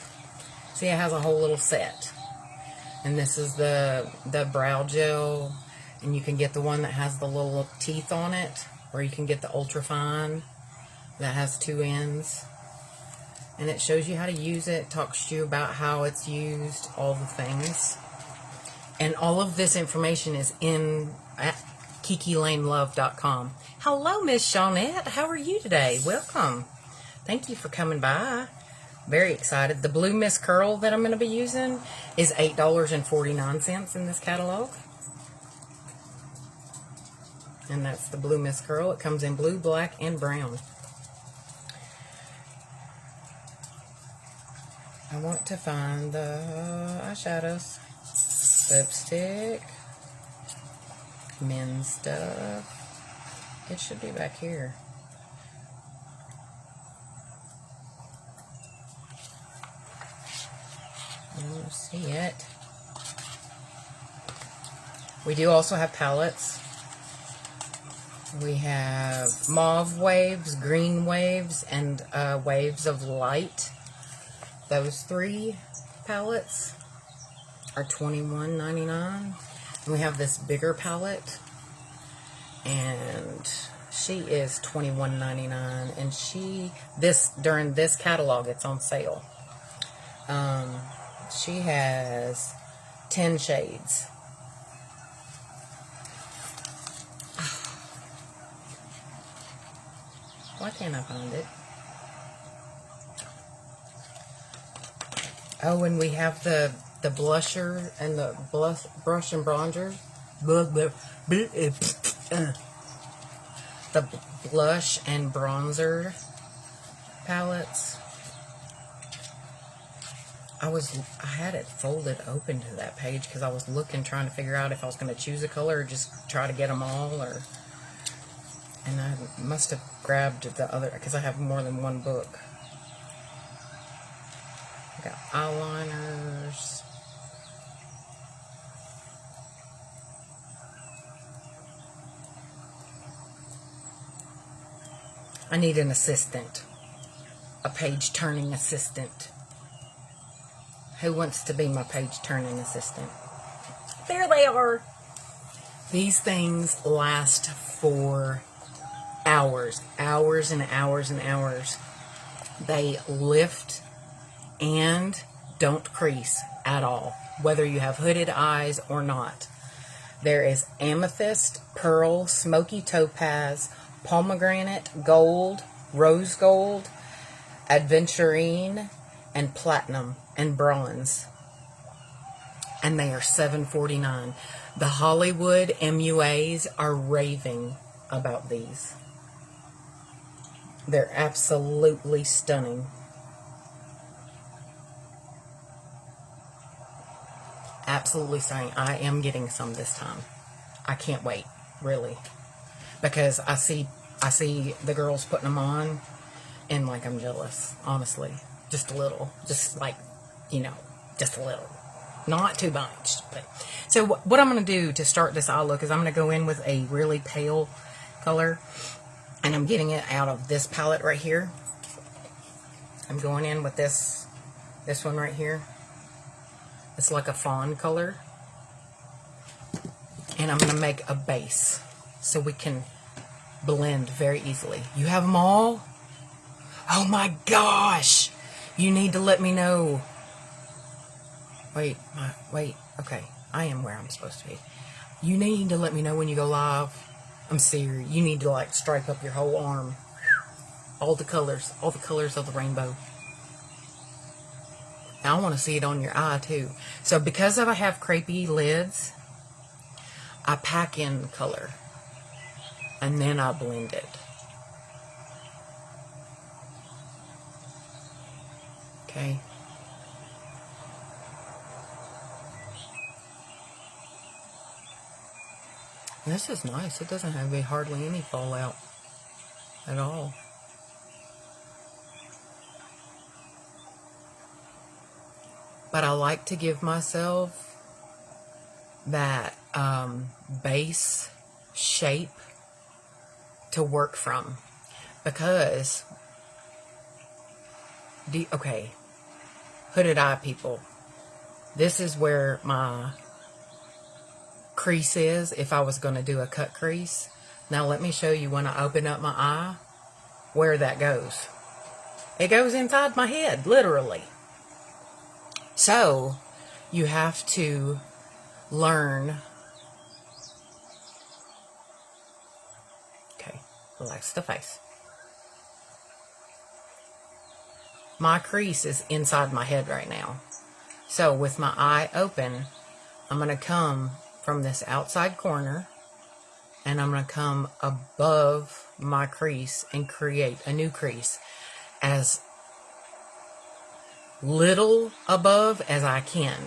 See, it has a whole little set. And this is the brow gel, and you can get the one that has the little teeth on it, or you can get the ultra fine that has 2 ends. And it shows you how to use it, talks to you about how it's used, all the things. And all of this information is in at KikiLaneLove.com. Hello, Miss Shawnette. How are you today? Welcome. Thank you for coming by. Very excited. The Blue Miss Curl that I'm going to be using is $8.49 in this catalog. And that's the Blue Miss Curl. It comes in blue, black, and brown. I want to find the eyeshadows. Lipstick. Men's stuff. It should be back here. I don't see it. We do also have palettes. We have mauve waves, green waves, and waves of light. Those 3 palettes are $21.99. We have this bigger palette, and she is $21.99. And during this catalog, it's on sale. She has 10 shades. Why can't I find it? Oh, and we have the blusher and the brush and bronzer. The blush and bronzer palettes. I had it folded open to that page because I was trying to figure out if I was going to choose a color or just try to get them all, and I must have grabbed the other because I have more than one book. I got eyeliners. I need an assistant. A page-turning assistant. Who wants to be my page-turning assistant? There they are. These things last for hours. Hours and hours and hours. They lift and don't crease at all, whether you have hooded eyes or not. There is amethyst, pearl, smoky topaz, pomegranate, gold, rose gold, aventurine, and platinum and bronze. And they are $7.49. The Hollywood MUAs are raving about these. They're absolutely stunning. Absolutely stunning. I am getting some this time. I can't wait, really. Because I see the girls putting them on, and like I'm jealous, honestly. Just a little. Just like, just a little. Not too much. But so what I'm going to do to start this eye look is I'm going to go in with a really pale color. And I'm getting it out of this palette right here. I'm going in with this one right here. It's like a fawn color. And I'm going to make a base so we can blend very easily. You have them all? Oh my gosh! You need to let me know. Wait, okay. I am where I'm supposed to be. You need to let me know when you go live. I'm serious. You need to like stripe up your whole arm. All the colors of the rainbow. I want to see it on your eye too. So because I have crepey lids, I pack in color and then I blend it. Okay. This is nice. It doesn't have hardly any fallout at all. But I like to give myself that base shape to work from. Because, okay, hooded eye people, this is where my crease is if I was going to do a cut crease. Now let me show you when I open up my eye where that goes. It goes inside my head, literally. So, you have to learn. Okay, relax the face. My crease is inside my head right now. So, with my eye open, I'm going to come from this outside corner, and I'm going to come above my crease and create a new crease as little above as I can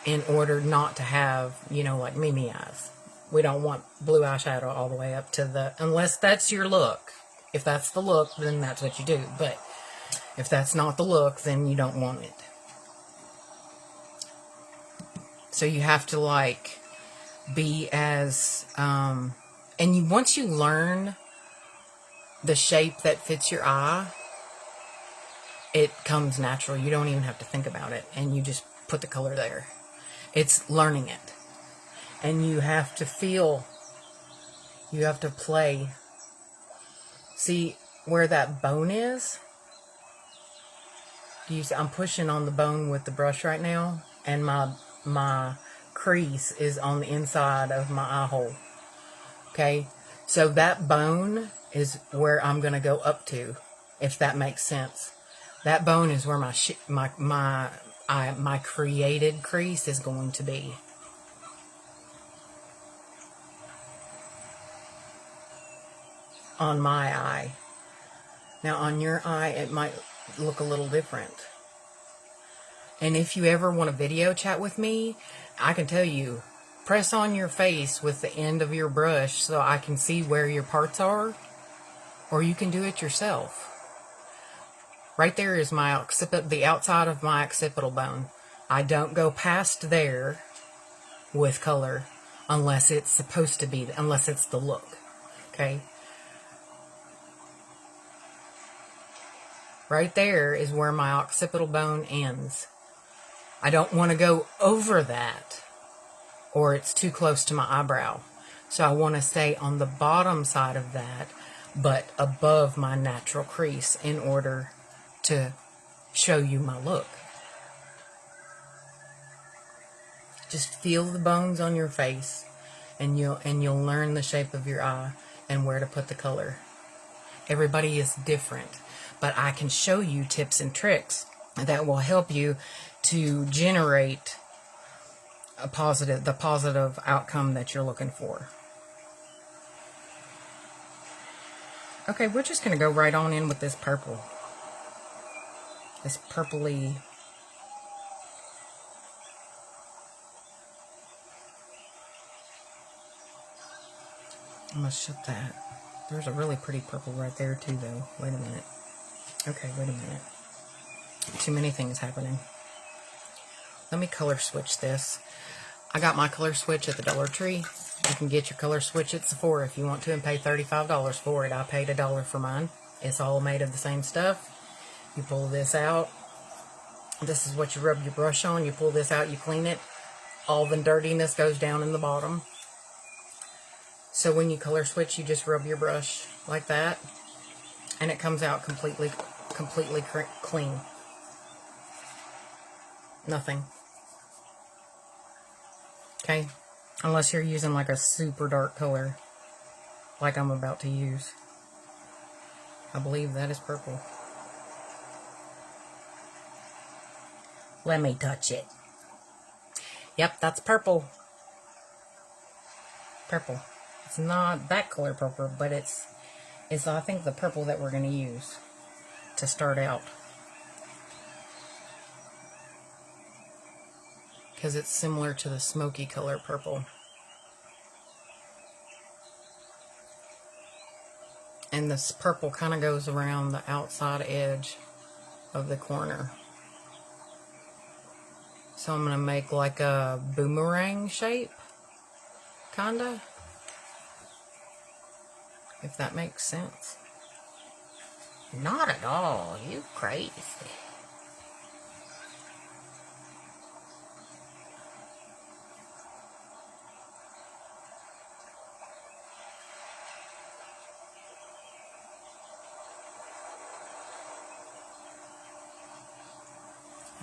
in order not to have, like Mimi eyes. We don't want blue eyeshadow all the way up to unless that's your look. If that's the look, then that's what you do. But if that's not the look, then you don't want it. So you have to be as, once you learn the shape that fits your eye, it comes natural. You don't even have to think about it, and you just put the color there. It's learning it. And you have to feel, you have to play. See where that bone is? Do you see? I'm pushing on the bone with the brush right now, and my crease is on the inside of my eye hole. Okay? So that bone is where I'm going to go up to, if that makes sense. That bone is where my created crease is going to be. On my eye. Now on your eye, it might look a little different. And if you ever want a video chat with me, I can tell you, press on your face with the end of your brush so I can see where your parts are, or you can do it yourself. Right there is the outside of my occipital bone. I don't go past there with color unless it's supposed to be, unless it's the look. Okay? Right there is where my occipital bone ends. I don't want to go over that, or it's too close to my eyebrow. So I want to stay on the bottom side of that, but above my natural crease in order to show you my look. Just feel the bones on your face, and you'll learn the shape of your eye and where to put the color. Everybody is different, but I can show you tips and tricks that will help you to generate the positive outcome that you're looking for. Okay, we're just going to go right on in with this purple. This purpley. I'm going to shut that. There's a really pretty purple right there too, though. Wait a minute. Okay, wait a minute. Too many things happening. Let me color switch this. I got my color switch at the Dollar Tree. You can get your color switch at Sephora if you want to and pay $35 for it. I paid $1 for mine. It's all made of the same stuff. You pull this out. This is what you rub your brush on. You pull this out, you clean it. All the dirtiness goes down in the bottom. So when you color switch, you just rub your brush like that, and it comes out completely clean. Nothing. Okay? Unless you're using like a super dark color, like I'm about to use. I believe that is purple. Let me touch it. Yep, that's purple. Purple. It's not that color purple, but it's I think the purple that we're going to use to start out. Because it's similar to the smoky color purple. And this purple kind of goes around the outside edge of the corner. So I'm going to make like a boomerang shape, kinda. If that makes sense. Not at all. You crazy.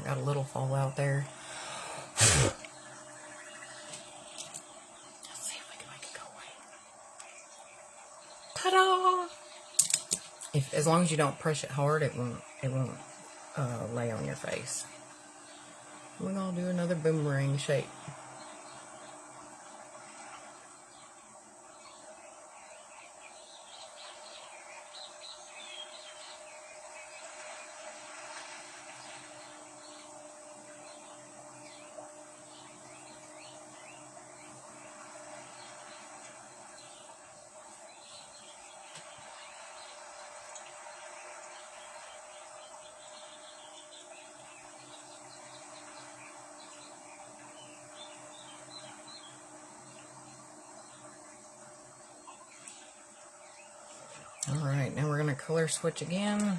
I got a little fallout there. Let's see if we can make it go away. Ta-da! As long as you don't press it hard, it won't lay on your face. We're gonna do another boomerang shape. Alright, now we're going to color switch again.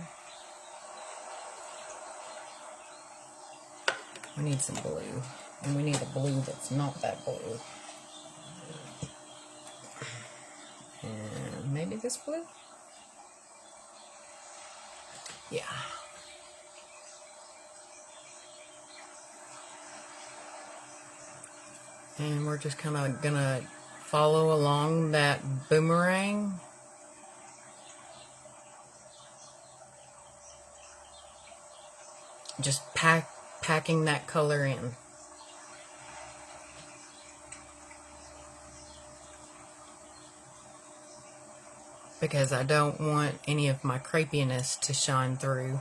We need some blue. And we need a blue that's not that blue. And maybe this blue? Yeah. And we're just kind of going to follow along that boomerang. Just packing that color in. Because I don't want any of my crepiness to shine through.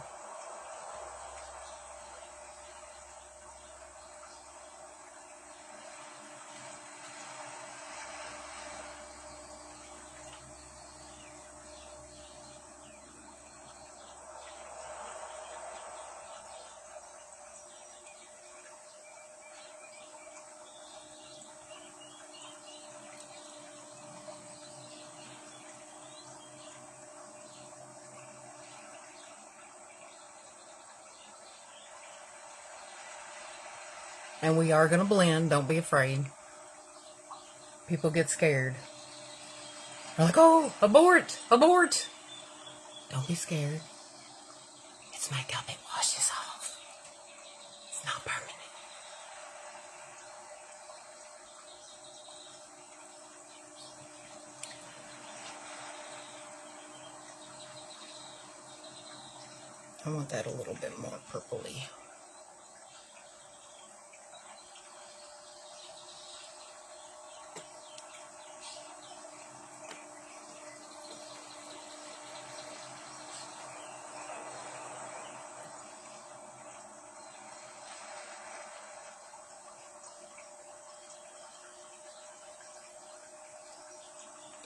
And we are going to blend. Don't be afraid. People get scared. They're like, oh, abort, abort. Don't be scared. It's makeup. It washes off. It's not permanent. I want that a little bit more purpley.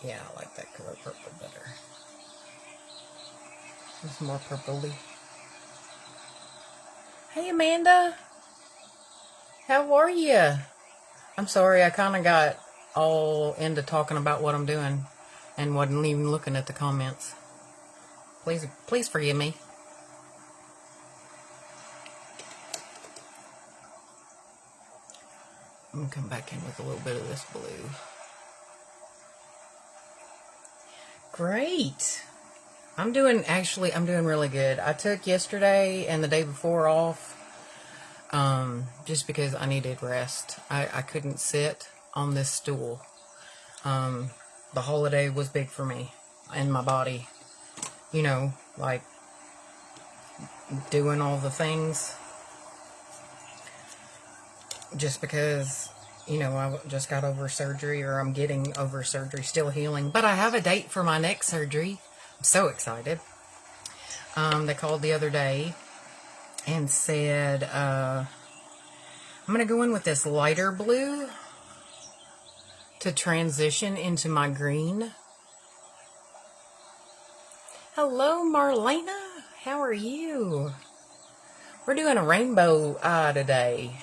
Yeah, I like that color purple better. It's more purpley. Hey, Amanda. How are you? I'm sorry, I kind of got all into talking about what I'm doing and wasn't even looking at the comments. Please forgive me. I'm going to come back in with a little bit of this blue. Great. I'm doing really good. I took yesterday and the day before off just because I needed rest. I couldn't sit on this stool. The holiday was big for me and my body. You know, like doing all the things just because, you know, I just got over surgery, or I'm getting over surgery, still healing. But I have a date for my next surgery. I'm so excited. They called the other day and said, I'm going to go in with this lighter blue to transition into my green. Hello, Marlena. How are you? We're doing a rainbow eye today.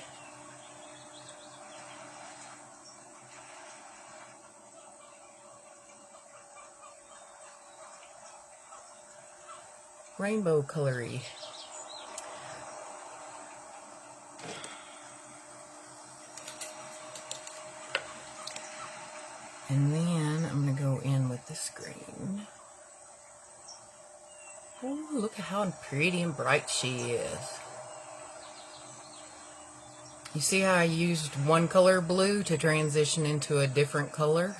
Rainbow colory. And then I'm going to go in with this green. Ooh, look at how pretty and bright she is. You see how I used one color blue to transition into a different color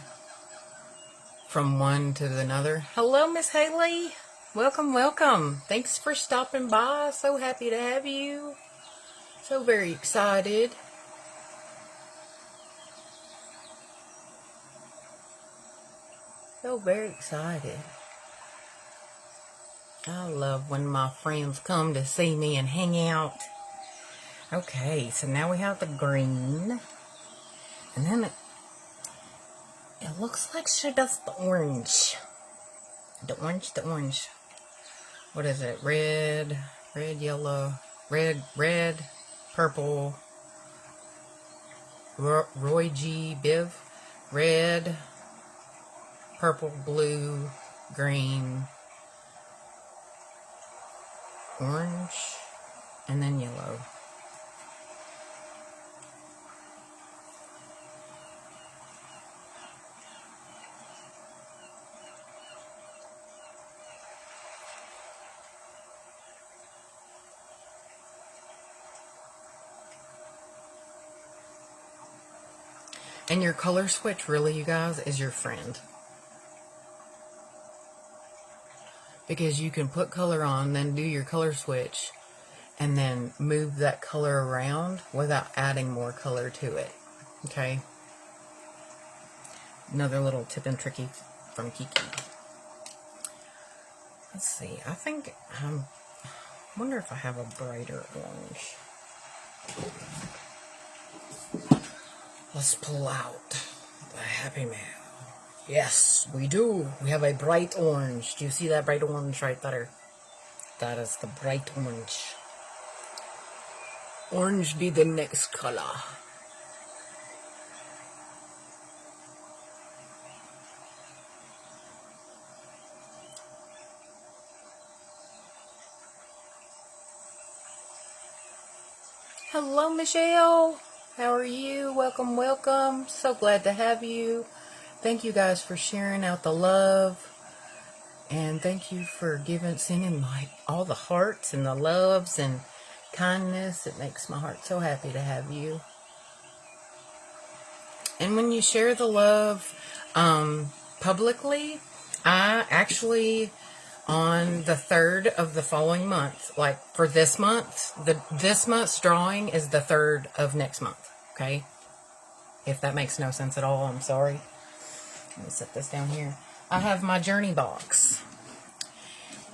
from one to another? Hello, Miss Haley. Welcome, welcome. Thanks for stopping by. So happy to have you. So very excited. So very excited. I love when my friends come to see me and hang out. Okay, so now we have the green. And then it looks like she does the orange. The orange. What is it? Red, yellow, red, purple. Roy G. Biv. Red, purple, blue, green, orange, and then yellow. And your color switch, really, you guys, is your friend. Because you can put color on, then do your color switch, and then move that color around without adding more color to it. Okay? Another little tip and tricky from Kiki. Let's see. I think, wonder if I have a brighter orange. Let's pull out the Happy Mail. Yes, we do. We have a bright orange. Do you see that bright orange right there? That is the bright orange. Orange be the next color. Hello, Michelle. How are you? Welcome, welcome. So glad to have you. Thank you guys for sharing out the love. And thank you for sending like all the hearts and the loves and kindness. It makes my heart so happy to have you. And when you share the love publicly, I actually, on the 3rd of the following month, like for this month, this month's drawing is the 3rd of next month, okay? If that makes no sense at all, I'm sorry. Let me set this down here. I have my journey box.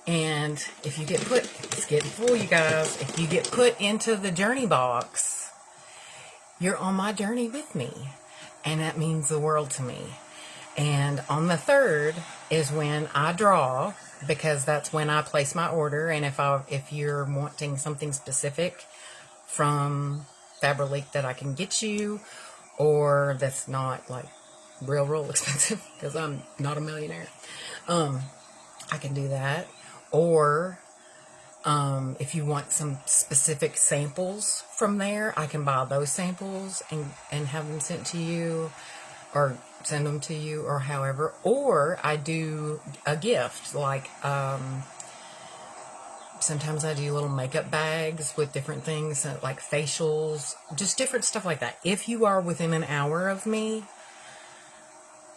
And if you get put, it's getting full, you guys. If you get put into the journey box, you're on my journey with me. And that means the world to me. And on the 3rd is when I draw, because that's when I place my order. And if you're wanting something specific from Fabry that I can get you, or that's not like real expensive, because I'm not a millionaire, I can do that. Or if you want some specific samples from there, I can buy those samples and have them sent to you, or send them to you, or however. Or I do a gift, like sometimes I do little makeup bags with different things, like facials, just different stuff like that. If you are within an hour of me,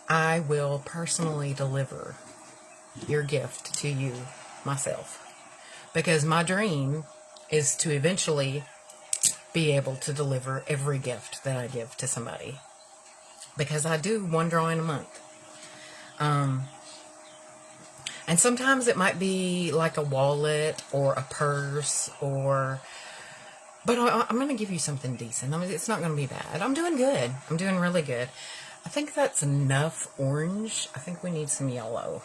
I will personally deliver your gift to you myself. Because my dream is to eventually be able to deliver every gift that I give to somebody. Because I do one drawing a month. And sometimes it might be like a wallet or a purse, but I'm going to give you something decent. I mean, it's not going to be bad. I'm doing good. I'm doing really good. I think that's enough orange. I think we need some yellow.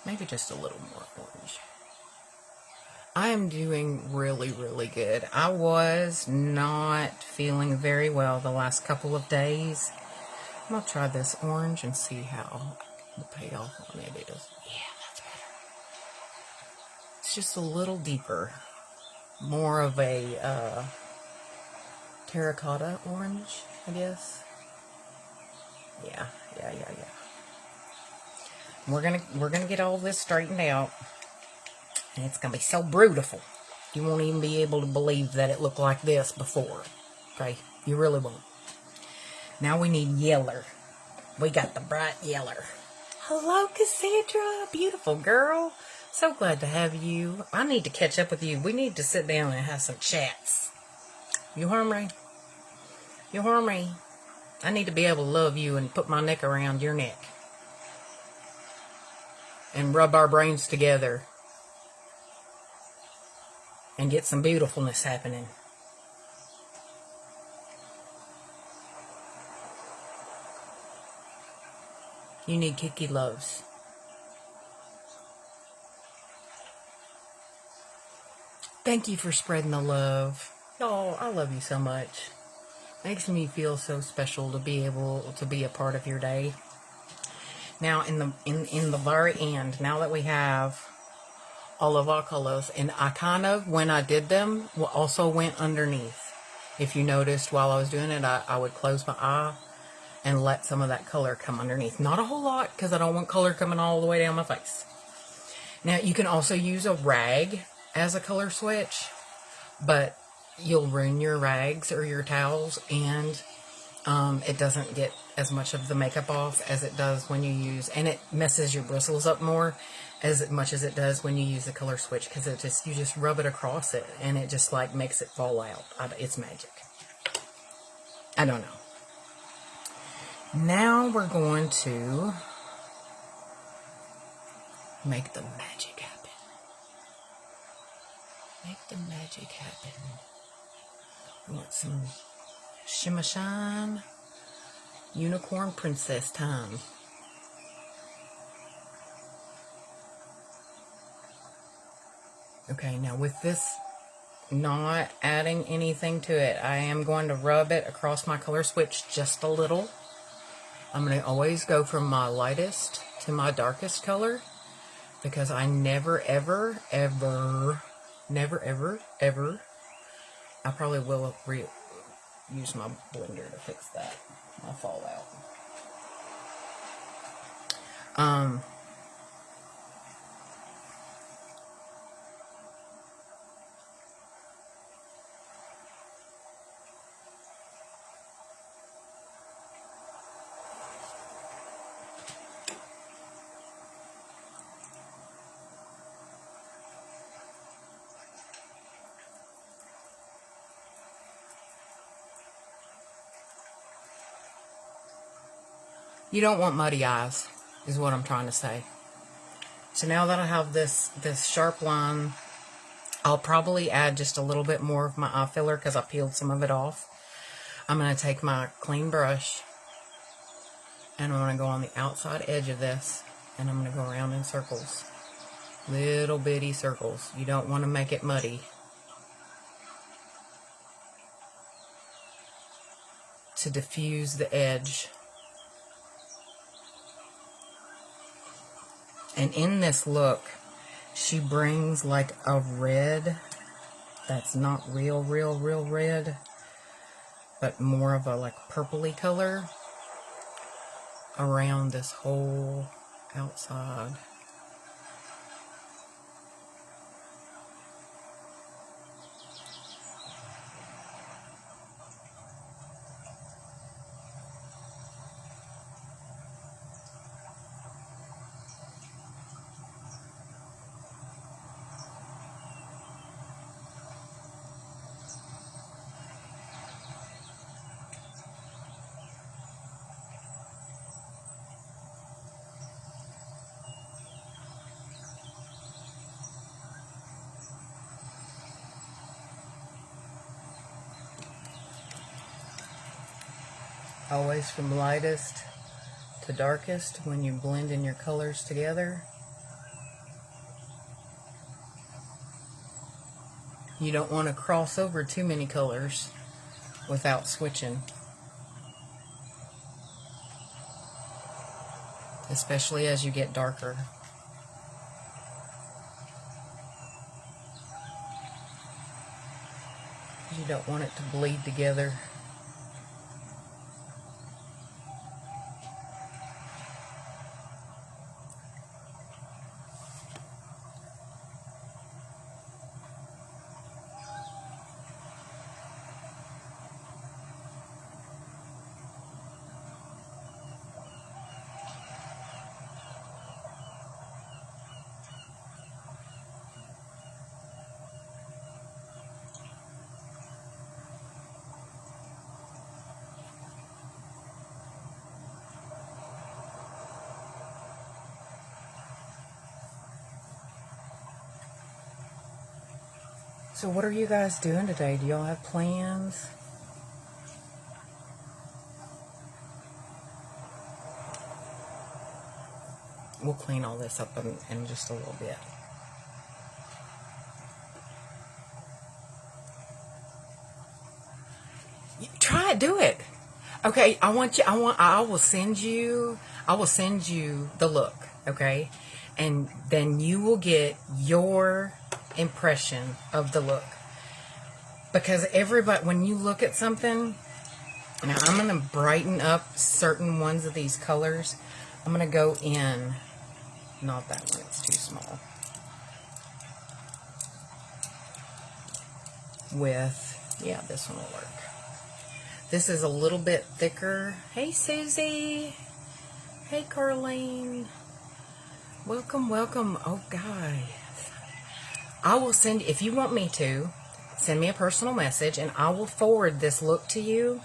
Maybe just a little more orange. I am doing really good. I was not feeling very well the last couple of days. I'm going to try this orange and see how the payoff on it is. Yeah, that's better. It's just a little deeper. More of a terracotta orange, I guess. Yeah. We're gonna get all this straightened out, and it's gonna be so beautiful. You won't even be able to believe that it looked like this before. Okay, you really won't. Now we need yeller. We got the bright yeller. Hello, Cassandra, beautiful girl. So glad to have you. I need to catch up with you. We need to sit down and have some chats. You hear me? You hear me? I need to be able to love you and put my neck around your neck. And rub our brains together. And get some beautifulness happening. You need Kiki loves. Thank you for spreading the love. Y'all, I love you so much. Makes me feel so special to be able to be a part of your day. Now, in the very end, now that we have all of our colors, and I kind of, when I did them, also went underneath. If you noticed while I was doing it, I would close my eye and let some of that color come underneath. Not a whole lot, because I don't want color coming all the way down my face. Now, you can also use a rag as a color switch, but you'll ruin your rags or your towels, and it doesn't get as much of the makeup off as it does when you use, and it messes your bristles up more as much as it does when you use the color switch, because you just rub it across it, and it just like makes it fall out. It's magic. I don't know. Now we're going to make the magic happen. Make the magic happen. We want some Shimmer Shine Unicorn Princess time. Okay, now with this not adding anything to it, I am going to rub it across my color switch just a little. I'm going to always go from my lightest to my darkest color, because I never, ever, ever, never, ever, ever, I probably will use my blender to fix that, my fallout. You don't want muddy eyes, is what I'm trying to say. So now that I have this sharp line, I'll probably add just a little bit more of my eye filler, because I peeled some of it off. I'm going to take my clean brush, and I'm going to go on the outside edge of this, and I'm going to go around in circles. Little bitty circles. You don't want to make it muddy. To diffuse the edge. And in this look, she brings like a red that's not real red, but more of a like purpley color around this whole outside. Always from lightest to darkest when you blend in your colors together. You don't want to cross over too many colors without switching. Especially as you get darker. You don't want it to bleed together. So what are you guys doing today? Do y'all have plans? We'll clean all this up in just a little bit. Try it, do it. Okay, I will send you the look, okay? And then you will get your impression of the look. Because everybody, when you look at something, now I'm going to brighten up certain ones of these colors. I'm going to go in, not that one, it's too small. With, yeah, this one will work. This is a little bit thicker. Hey, Susie. Hey, Carlene. Welcome, welcome. Oh, guys. I will send, if you want me to, send me a personal message, and I will forward this look to you,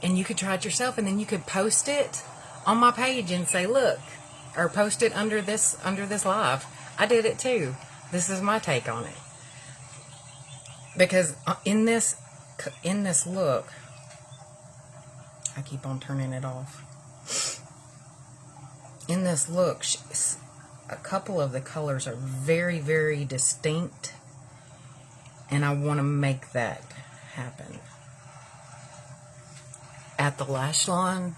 and you could try it yourself, and then you could post it on my page and say, look, or post it under this live. I did it too. This is my take on it. Because in this look, I keep on turning it off. In this look, a couple of the colors are very, very distinct, and I want to make that happen. At the lash line,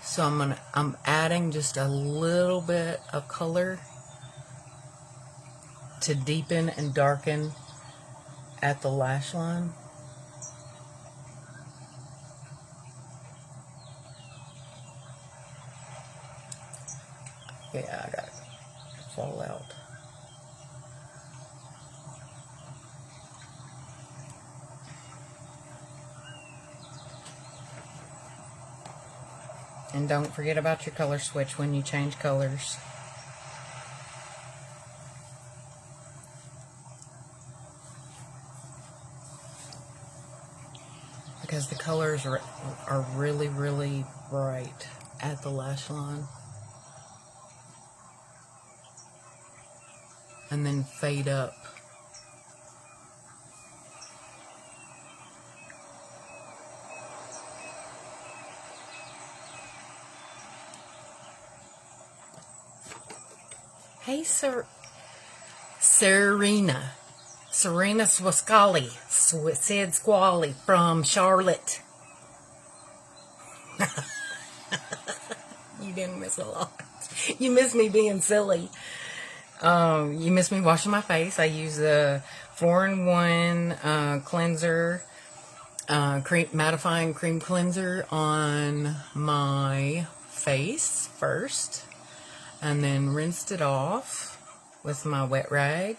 so I'm adding just a little bit of color to deepen and darken at the lash line. Yeah, I got it. Fall out. And don't forget about your color switch when you change colors. Because the colors are really, really bright at the lash line. And then fade up. Hey, Serena Swascali, Sid Squally from Charlotte. You didn't miss a lot. You missed me being silly. You missed me washing my face. I use a 4-in-1 cleanser, mattifying cream cleanser on my face first, and then rinsed it off with my wet rag.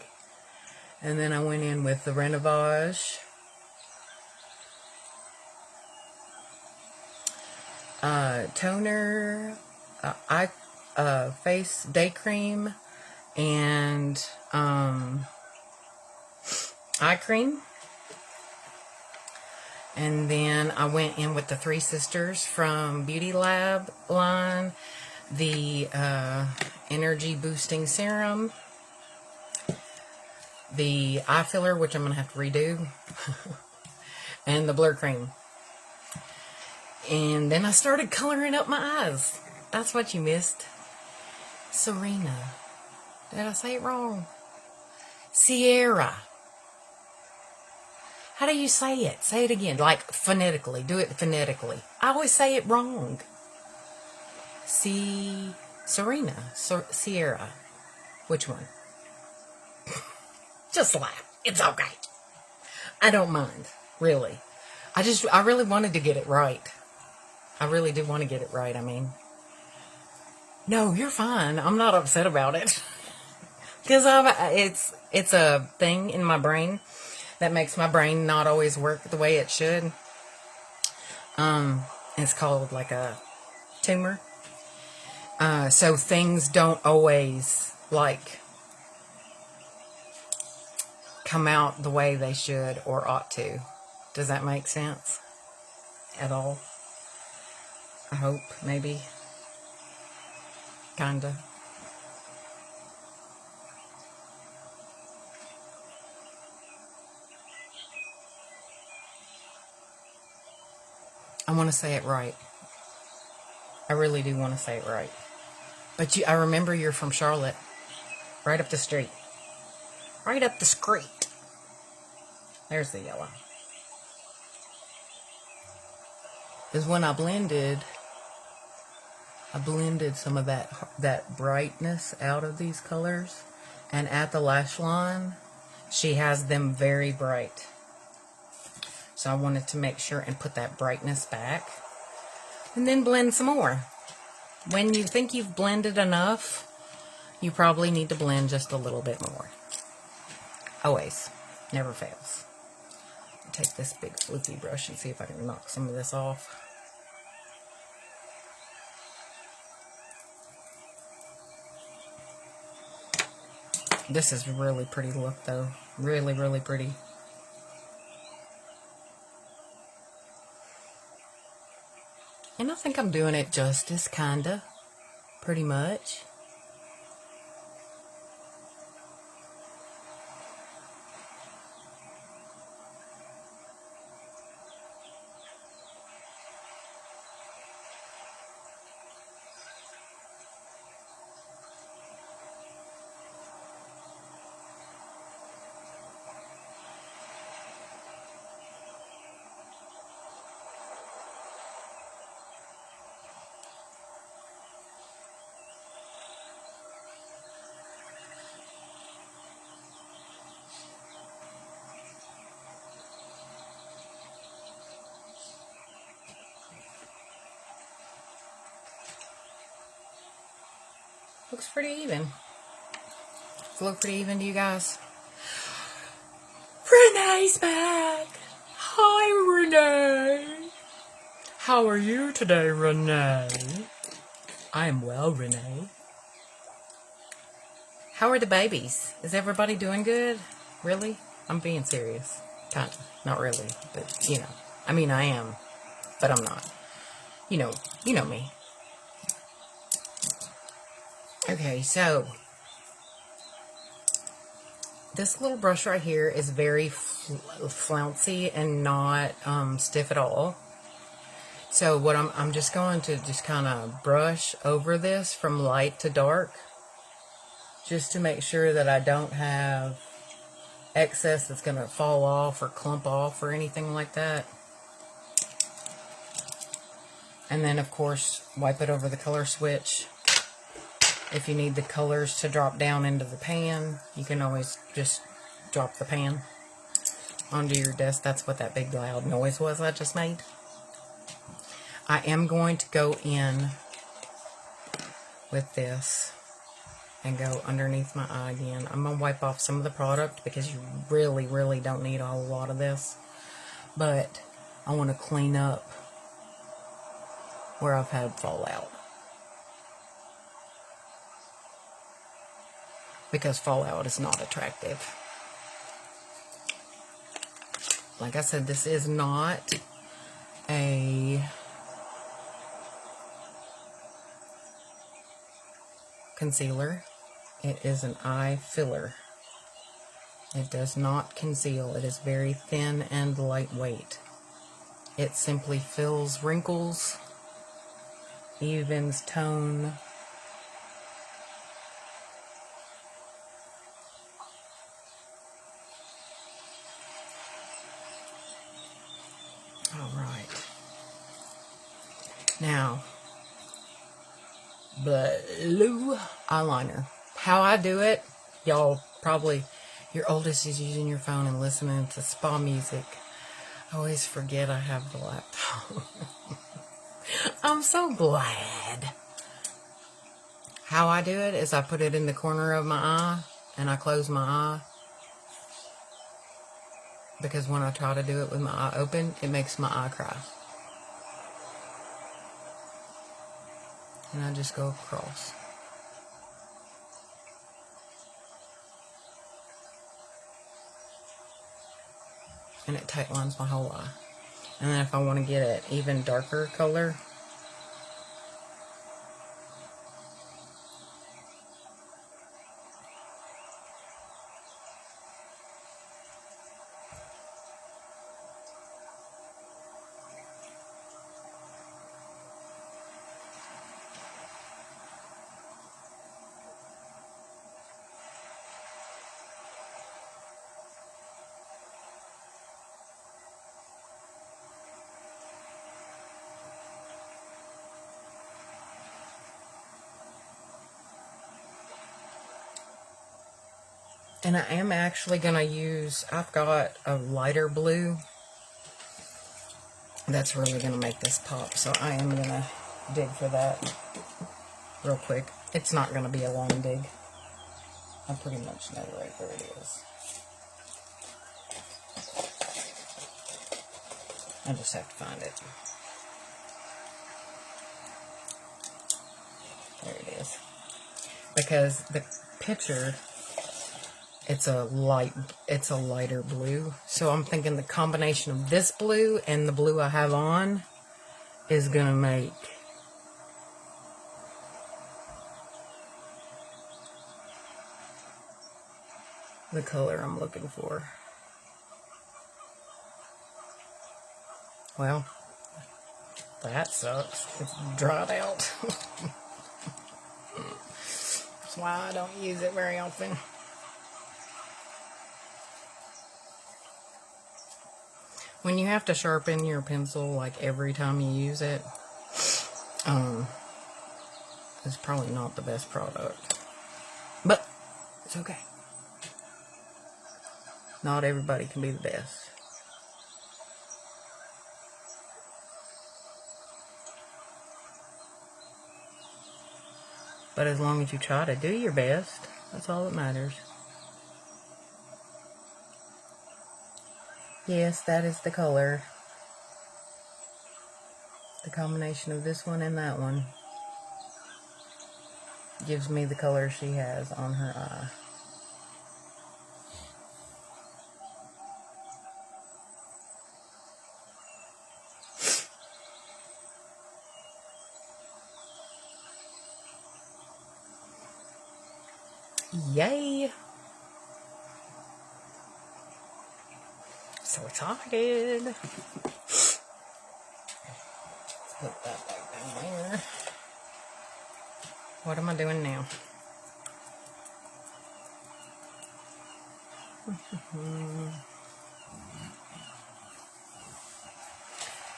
And then I went in with the Renovage toner, face day cream, and eye cream. And then I went in with the Three Sisters from Beauty Lab line, the energy boosting serum, the eye filler, which I'm going to have to redo, and the blur cream. And then I started coloring up my eyes. That's what you missed. Serena. Did I say it wrong? Sierra. How do you say it? Say it again, like phonetically. Do it phonetically. I always say it wrong. Serena. Sierra. Which one? Just laugh. It's okay. I don't mind, really. I really wanted to get it right. I really did want to get it right, I mean. No, you're fine. I'm not upset about it. Because it's a thing in my brain that makes my brain not always work the way it should. It's called like a tumor. So things don't always like come out the way they should or ought to. Does that make sense? at all. I hope, maybe. Kinda. I want to say it right. I really do want to say it right. But I remember you're from Charlotte. Right up the street. Right up the street. There's the yellow. Because when I blended some of that brightness out of these colors. And at the lash line, she has them very bright. So I wanted to make sure and put that brightness back. And then blend some more. When you think you've blended enough, you probably need to blend just a little bit more. Always. Never fails. I'll take this big fluffy brush and see if I can knock some of this off. This is a really pretty look though. Really, really pretty. And I think I'm doing it justice, kinda. Pretty much. Looks pretty even. Does it look pretty even to you guys? Renee's back! Hi, Renee! How are you today, Renee? I am well, Renee. How are the babies? Is everybody doing good? Really? I'm being serious. Kind of. Not really, but, you know. I mean, I am, but I'm not. You know me. Okay, so this little brush right here is very flouncy and not stiff at all. So what I'm just going to just kind of brush over this from light to dark, just to make sure that I don't have excess that's going to fall off or clump off or anything like that. And then of course wipe it over the color switch. If you need the colors to drop down into the pan, you can always just drop the pan onto your desk. That's what that big loud noise was I just made. I am going to go in with this and go underneath my eye again. I'm going to wipe off some of the product because you really, really don't need a whole lot of this. But I want to clean up where I've had fallout. Because fallout is not attractive. Like I said, this is not a concealer. It is an eye filler. It does not conceal. It is very thin and lightweight. It simply fills wrinkles, evens tone, now, blue eyeliner. How I do it, y'all probably, your oldest is using your phone and listening to spa music. I always forget I have the laptop. I'm so glad. How I do it is I put it in the corner of my eye and I close my eye. Because when I try to do it with my eye open, it makes my eye cry. And I just go across. And it tight lines my whole eye. And then if I want to get an even darker color, and I am actually going to use, I've got a lighter blue that's really going to make this pop, so I am going to dig for that real quick. It's not going to be a long dig. I pretty much know right where it is. I just have to find it. There it is. Because the picture, it's a lighter blue. So I'm thinking the combination of this blue and the blue I have on is gonna make the color I'm looking for. Well, that sucks. It's dried out. That's why I don't use it very often. When you have to sharpen your pencil like every time you use it, it's probably not the best product. But it's okay. Not everybody can be the best. But as long as you try to do your best, that's all that matters. Yes, that is the color. The combination of this one and that one gives me the color she has on her eye. Yay! So excited. Let's put that back down there. What am I doing now?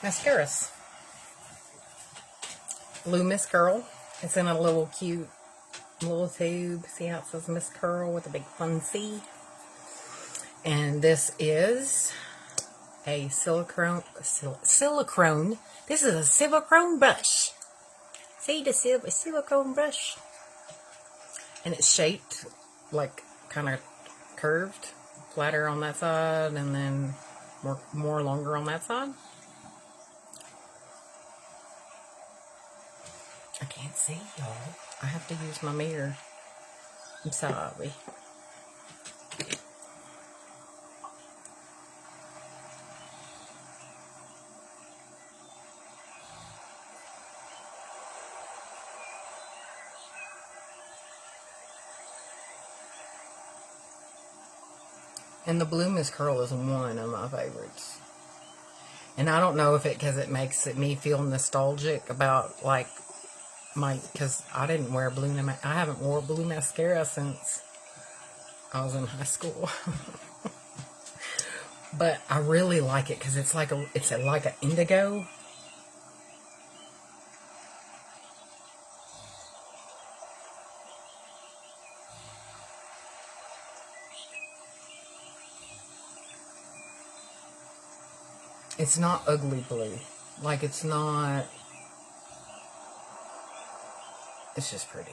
Mascaras. Blue Miss Curl. It's in a little cute little tube. See how it says Miss Curl with a big fun C? And this is a silicone. This is a silicone brush. See the silicone brush? And it's shaped like kind of curved, flatter on that side, and then more longer on that side. I can't see y'all. I have to use my mirror. I'm sorry. And the Blue Miss Curl is one of my favorites. And I don't know if because it makes me feel nostalgic about like because I didn't wear I haven't wore blue mascara since I was in high school. But I really like it because it's like an indigo. It's not ugly blue. Like it's just pretty.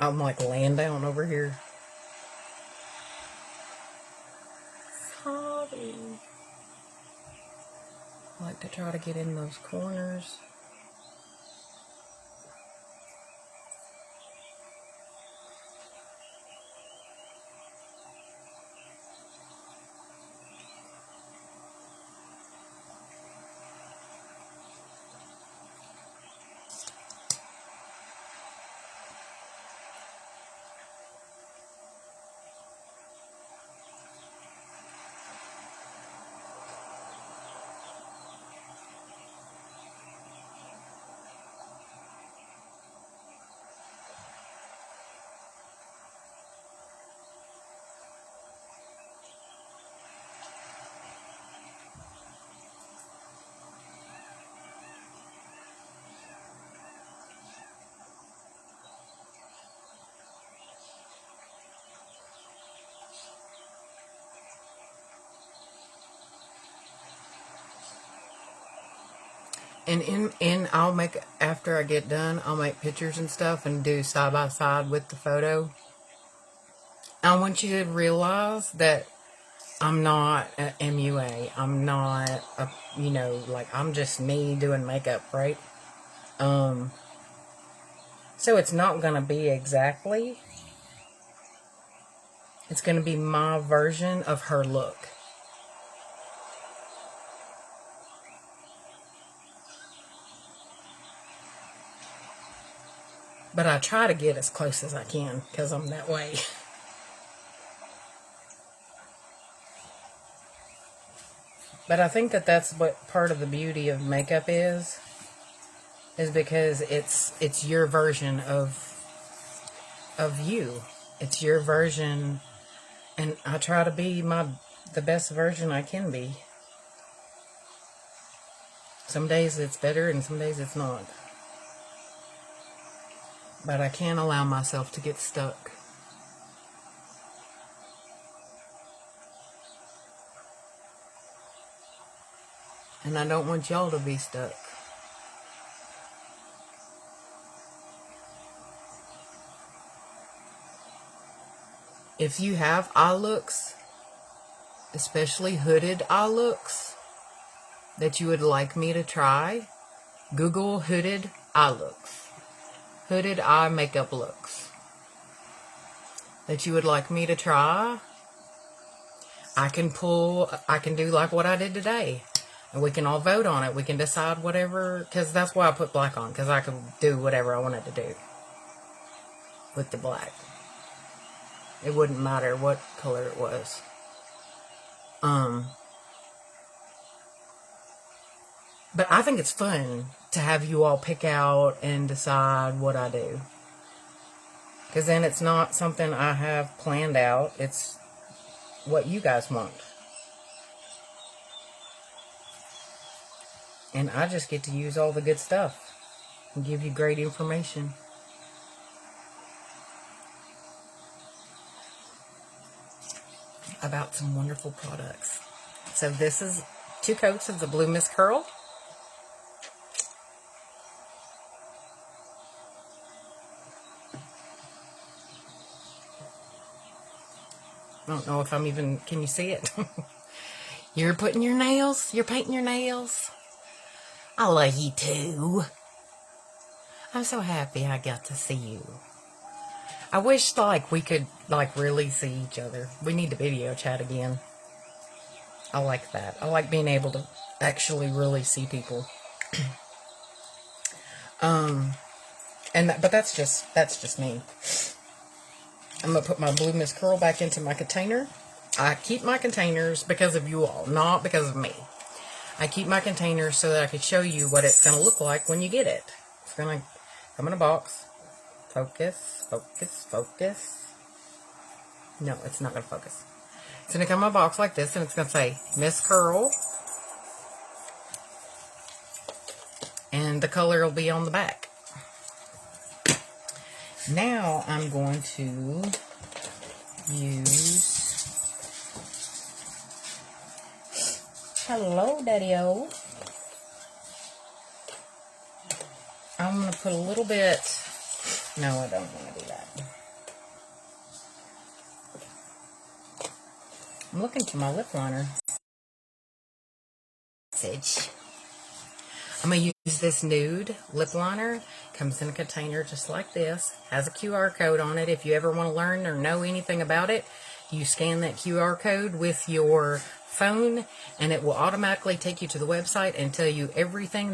I'm like laying down over here. Sorry. try to get in those corners. And I'll make, after I get done, I'll make pictures and stuff and do side by side with the photo. I want you to realize that I'm not a MUA. I'm not a, you know, like, I'm just me doing makeup, right? So it's not going to be exactly, it's going to be my version of her look. But I try to get as close as I can because I'm that way. But I think that that's what part of the beauty of makeup is because it's your version of you. It's your version, and I try to be the best version I can be. Some days it's better and some days it's not. But I can't allow myself to get stuck. And I don't want y'all to be stuck. If you have eye looks, especially hooded eye looks, that you would like me to try, Google hooded eye looks. Hooded eye makeup looks that you would like me to try. I can do like what I did today. And we can all vote on it. We can decide whatever, because that's why I put black on, because I could do whatever I wanted to do with the black. It wouldn't matter what color it was. But I think it's fun to have you all pick out and decide what I do. Because then it's not something I have planned out. It's what you guys want. And I just get to use all the good stuff and give you great information. About some wonderful products. So this is 2 coats of the Blue Mist Curl. I don't know if I'm even, can you see it? You're putting your nails, you're painting your nails. I love you too. I'm so happy I got to see you. I wish like we could like really see each other. We need to video chat again. I like that. I like being able to actually really see people. But that's just me. I'm gonna put my Blue Mist Curl back into my container. I keep my containers because of you all, not because of me. I keep my containers so that I can show you what it's gonna look like when you get it. It's gonna come in a box. Focus, focus, focus. No, it's not gonna focus. It's gonna come in a box like this, and it's gonna say Miss Curl, and the color will be on the back. Now I'm going to use, hello Daddy-O. I'm going to put a little bit, no I don't want to do that. I'm looking for my lip liner. I'm going to use this Nude Lip Liner. Comes in a container just like this. Has a QR code on it. If you ever want to learn or know anything about it, you scan that QR code with your phone, and it will automatically take you to the website and tell you everything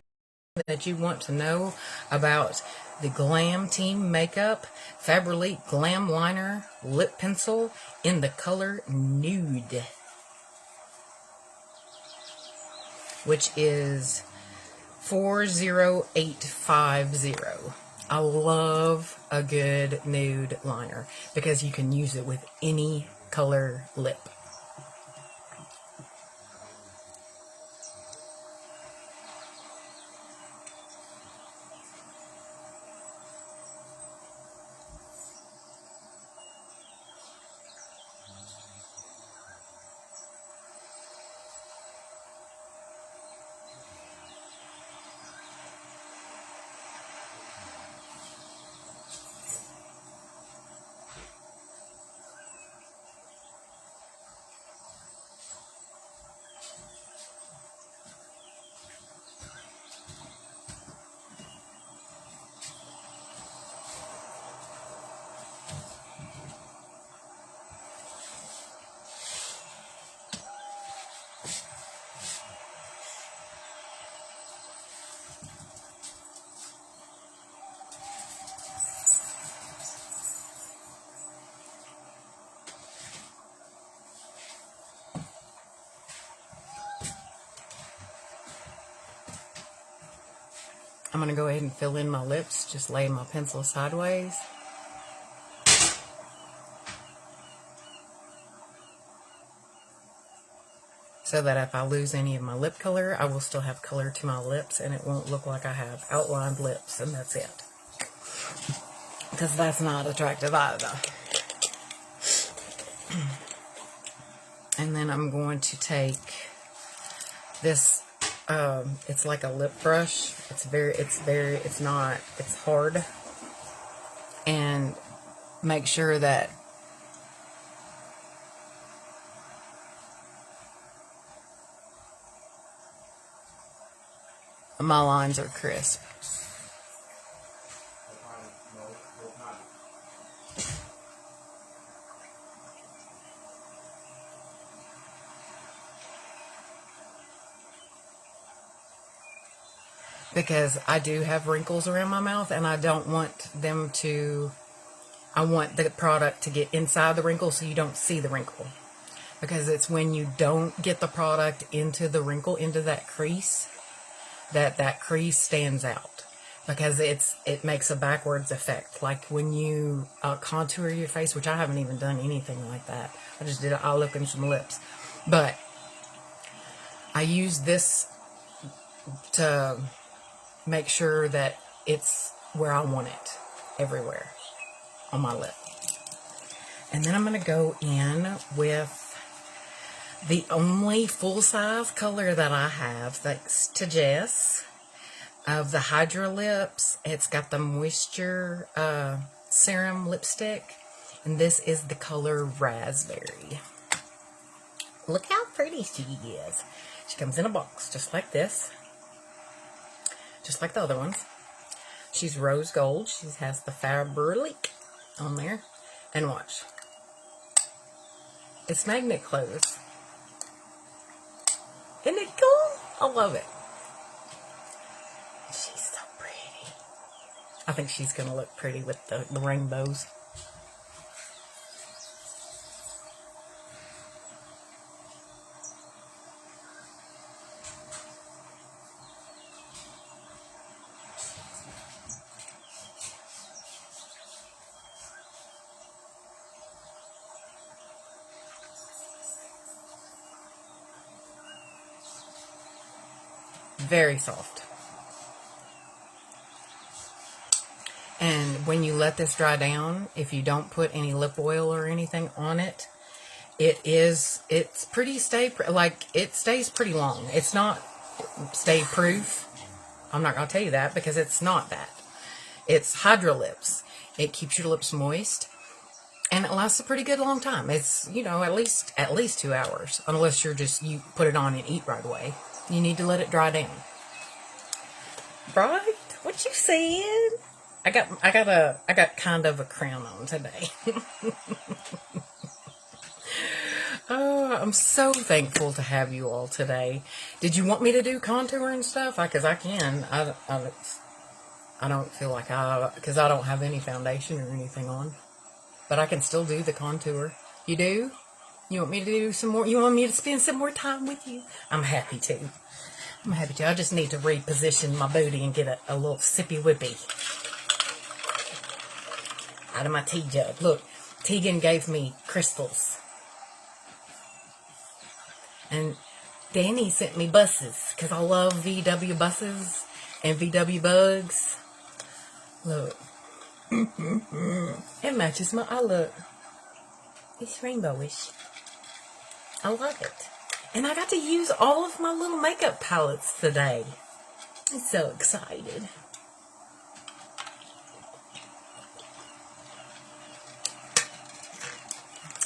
that you want to know about the Glam Team Makeup Fabry Glam Liner Lip Pencil in the color Nude, which is 40850. I love a good nude liner because you can use it with any color lip. I'm going to go ahead and fill in my lips. Just lay my pencil sideways. So that if I lose any of my lip color, I will still have color to my lips and it won't look like I have outlined lips, and that's it. Because that's not attractive either. And then I'm going to take this, it's like a lip brush. It's hard. And make sure that my lines are crisp. Because I do have wrinkles around my mouth and I don't want them to, I want the product to get inside the wrinkle so you don't see the wrinkle. Because it's when you don't get the product into the wrinkle, into that crease, that crease stands out. Because it makes a backwards effect. Like when you contour your face, which I haven't even done anything like that. I just did an eye look and some lips. But I use this to make sure that it's where I want it, everywhere on my lip. And then I'm going to go in with the only full-size color that I have, thanks to Jess, of the Hydra Lips. It's got the Moisture Serum lipstick, and this is the color Raspberry. Look how pretty she is. She comes in a box just like this. Just like the other ones. She's rose gold. She has the Fabry on there. And watch. It's magnet closed. Isn't it cool? I love it. She's so pretty. I think she's going to look pretty with the rainbows. Very soft. And when you let this dry down, if you don't put any lip oil or anything on it, it's pretty it stays pretty long. It's not stay proof. I'm not going to tell you that because it's not that. It's Hydra Lips. It keeps your lips moist. And it lasts a pretty good long time. It's, you know, at least 2 hours. Unless you put it on and eat right away. You need to let it dry down. Right? What you saying? I got kind of a crown on today. Oh, I'm so thankful to have you all today. Did you want me to do contour and stuff? Because I can. I don't feel like because I don't have any foundation or anything on. But I can still do the contour. You do? You want me to do some more? You want me to spend some more time with you? I'm happy to. I'm happy to. I just need to reposition my booty and get a little sippy whippy out of my tea jug. Look, Tegan gave me crystals. And Danny sent me buses because I love VW buses and VW bugs. Look. It matches my eye look. It's rainbowish. I love it. And I got to use all of my little makeup palettes today. I'm so excited.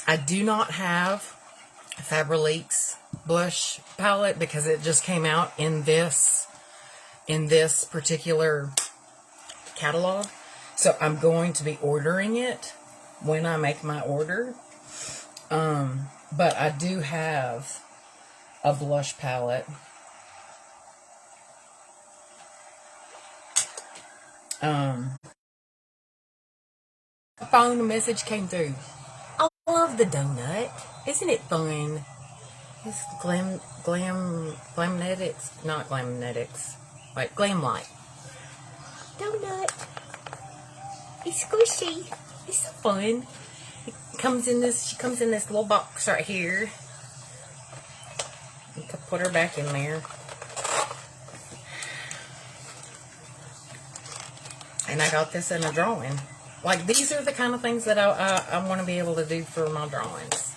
I do not have a Fabry's blush palette because it just came out in this particular catalog. So I'm going to be ordering it when I make my order. But I do have a blush palette. Phone message came through. I love the donut. Isn't it fun? It's Glamnetics, not Glamnetics, like Glam Light. Donut. It's squishy. It's so fun. It comes in this. She comes in this little box right here. You can put her back in there. And I got this in a drawing. Like, these are the kind of things that I want to be able to do for my drawings.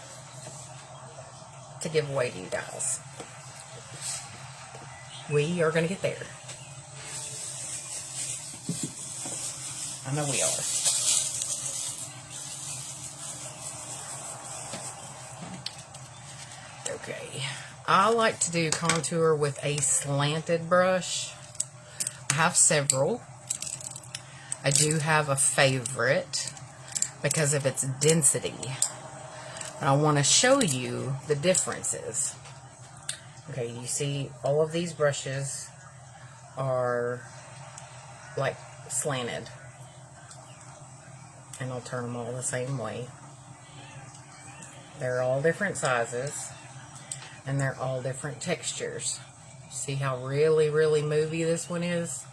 To give away to you guys. We are going to get there. I know we are. Okay. I like to do contour with a slanted brush. I have several. I do have a favorite because of its density. I want to show you the differences. Okay, you see all of these brushes are like slanted. And I'll turn them all the same way. They're all different sizes. And they're all different textures. See how really, really movie this one is?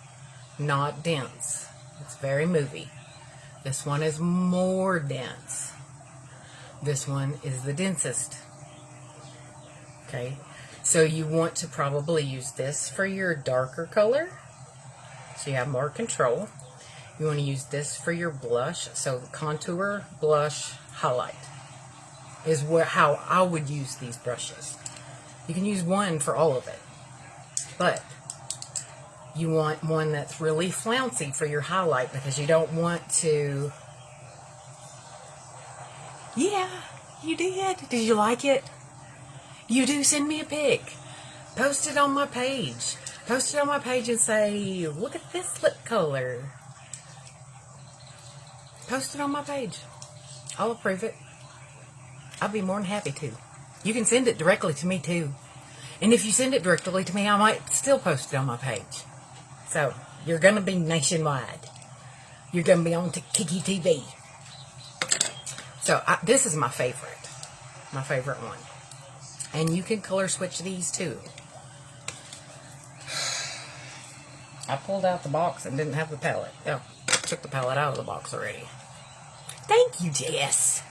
Not dense. It's very movie. This one is more dense. This one is the densest. Okay, so you want to probably use this for your darker color, so you have more control. You want to use this for your blush, so contour, blush, highlight is how I would use these brushes. You can use one for all of it, but you want one that's really flouncy for your highlight because you don't want to... Yeah, you did. Did you like it? You do send me a pic. Post it on my page. Post it on my page and say, look at this lip color. Post it on my page. I'll approve it. I'll be more than happy to. You can send it directly to me too. And if you send it directly to me, I might still post it on my page. So, you're going to be nationwide. You're going to be on Kiki TV. So, this is my favorite. My favorite one. And you can color switch these too. I pulled out the box and didn't have the palette. Oh, took the palette out of the box already. Thank you, Jess.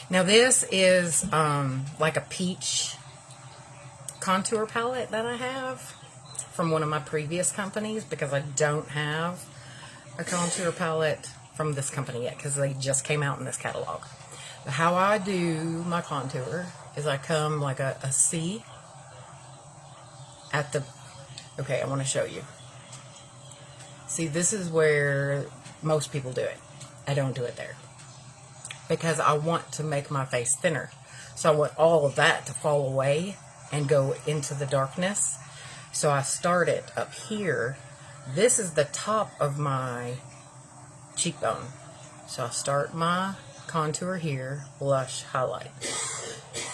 Now, this is like a peach contour palette that I have from one of my previous companies because I don't have a contour palette from this company yet because they just came out in this catalog. But how I do my contour is I come like a C at the... Okay, I want to show you. See, this is where most people do it. I don't do it there because I want to make my face thinner. So I want all of that to fall away and go into the darkness. So I start it up here This is the top of my cheekbone. So I'll start my contour here, blush, highlight.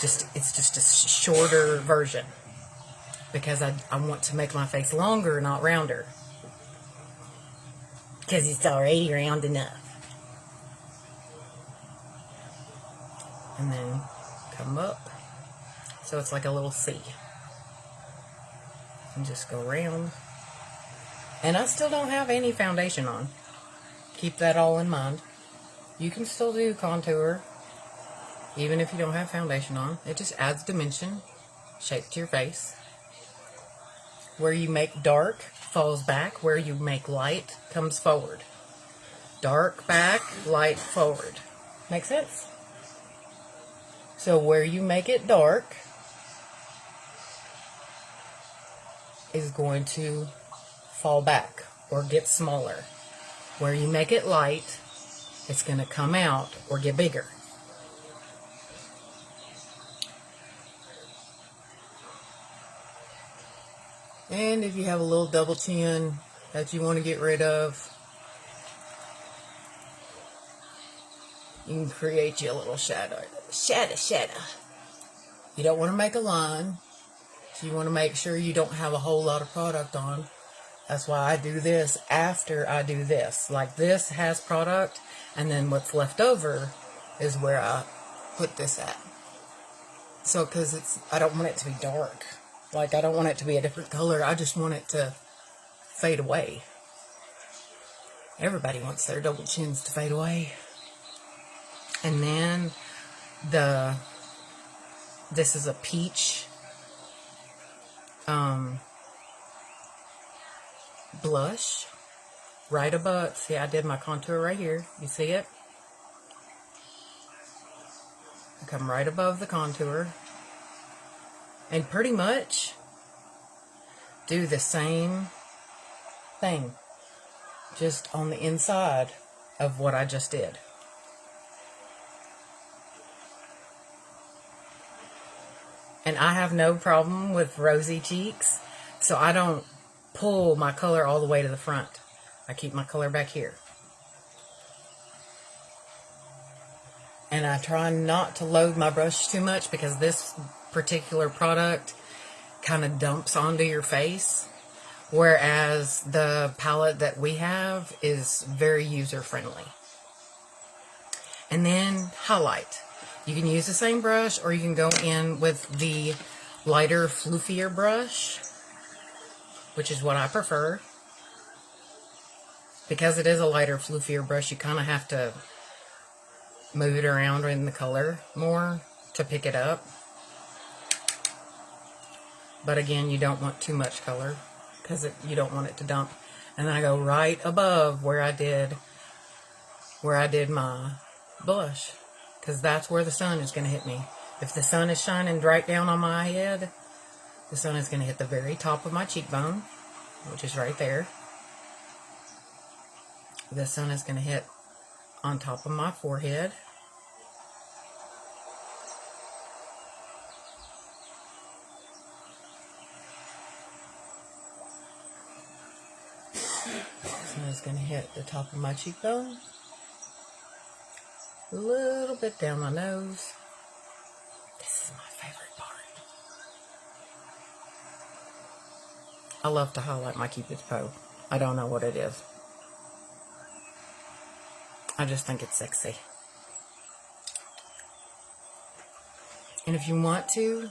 It's just a shorter version because I want to make my face longer, not rounder. Because it's already round enough. And then come up. So it's like a little C. And just go around. And I still don't have any foundation on. Keep that all in mind. You can still do contour, even if you don't have foundation on. It just adds dimension, shape to your face. Where you make dark falls back. Where you make light comes forward. Dark back, light forward. Make sense? So where you make it dark is going to fall back or get smaller. Where you make it light, it's going to come out or get bigger. And if you have a little double chin that you want to get rid of, you can create you a little shadow. Shadow. You don't want to make a line. So you want to make sure you don't have a whole lot of product on. That's why I do this after I do this. Like this has product, and then what's left over is where I put this at. So, because I don't want it to be dark. Like, I don't want it to be a different color. I just want it to fade away. Everybody wants their double chins to fade away. And then this is a peach blush right above. See, I did my contour right here. You see it? I come right above the contour and pretty much do the same thing, just on the inside of what I just did. And I have no problem with rosy cheeks, so I don't pull my color all the way to the front. I keep my color back here. And I try not to load my brush too much because this particular product kind of dumps onto your face, whereas the palette that we have is very user-friendly. And then highlight. You can use the same brush, or you can go in with the lighter, floofier brush, which is what I prefer. Because it is a lighter, floofier brush, you kind of have to move it around in the color more to pick it up. But again, you don't want too much color because you don't want it to dump. And then I go right above where I did my blush, because that's where the sun is going to hit me. If the sun is shining right down on my head, the sun is going to hit the very top of my cheekbone, which is right there. The sun is going to hit on top of my forehead. The sun is going to hit the top of my cheekbone. A little bit down my nose. This is my favorite part. I love to highlight my Cupid's bow. I don't know what it is. I just think it's sexy. And if you want to,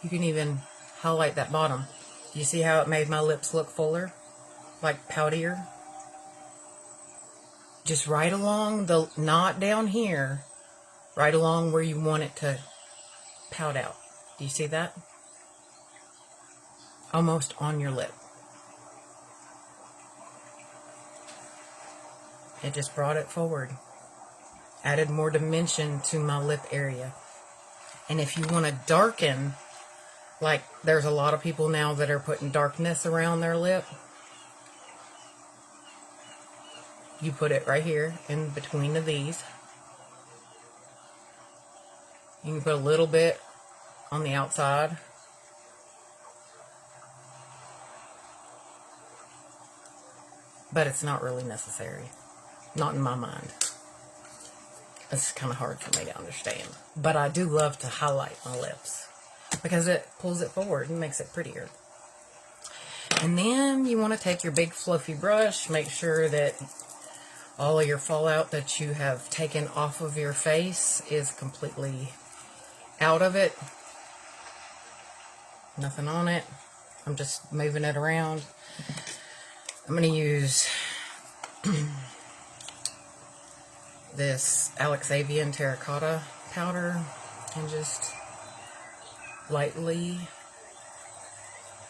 you can even highlight that bottom. You see how it made my lips look fuller? Like poutier? Just right along the, not down here, right along where you want it to pout out. Do you see that? Almost on your lip. It just brought it forward. Added more dimension to my lip area. And if you want to darken, like there's a lot of people now that are putting darkness around their lip, you put it right here in between of these. You can put a little bit on the outside. but it's not really necessary. Not in my mind. It's kind of hard for me to understand. But I do love to highlight my lips because it pulls it forward and makes it prettier. And then you want to take your big fluffy brush, make sure that all of your fallout that you have taken off of your face is completely out of it. Nothing on it. I'm just moving it around. I'm going to use this Alexavian terracotta powder and just lightly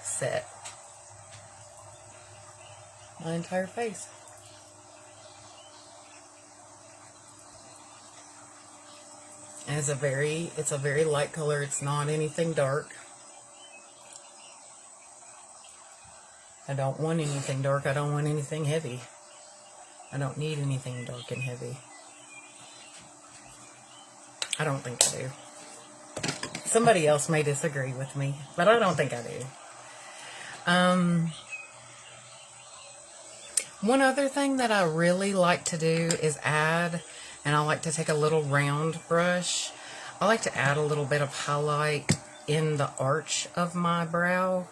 set my entire face. And it's a very light color. It's not anything dark. I don't want anything dark. I don't want anything heavy. I don't need anything dark and heavy. I don't think I do. Somebody else may disagree with me, but I don't think I do. One other thing that I really like to do is add, and I like to take a little round brush. I like to add a little bit of highlight in the arch of my brow.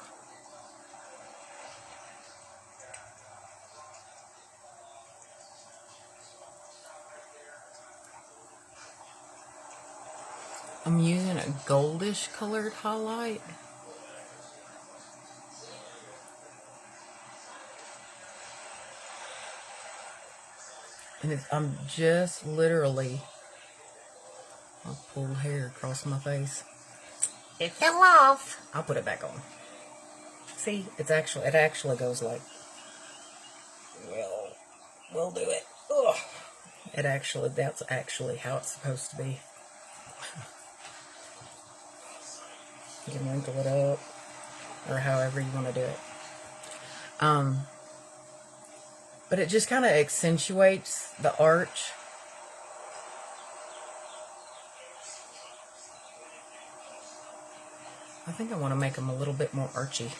I'm using a goldish colored highlight. And I'm just literally, I'll pull hair across my face. It fell off. I'll put it back on. See, it actually goes like, well, we'll do it. Ugh. That's actually how it's supposed to be. You can wrinkle it up, or however you want to do it. But it just kind of accentuates the arch. I think I want to make them a little bit more archy.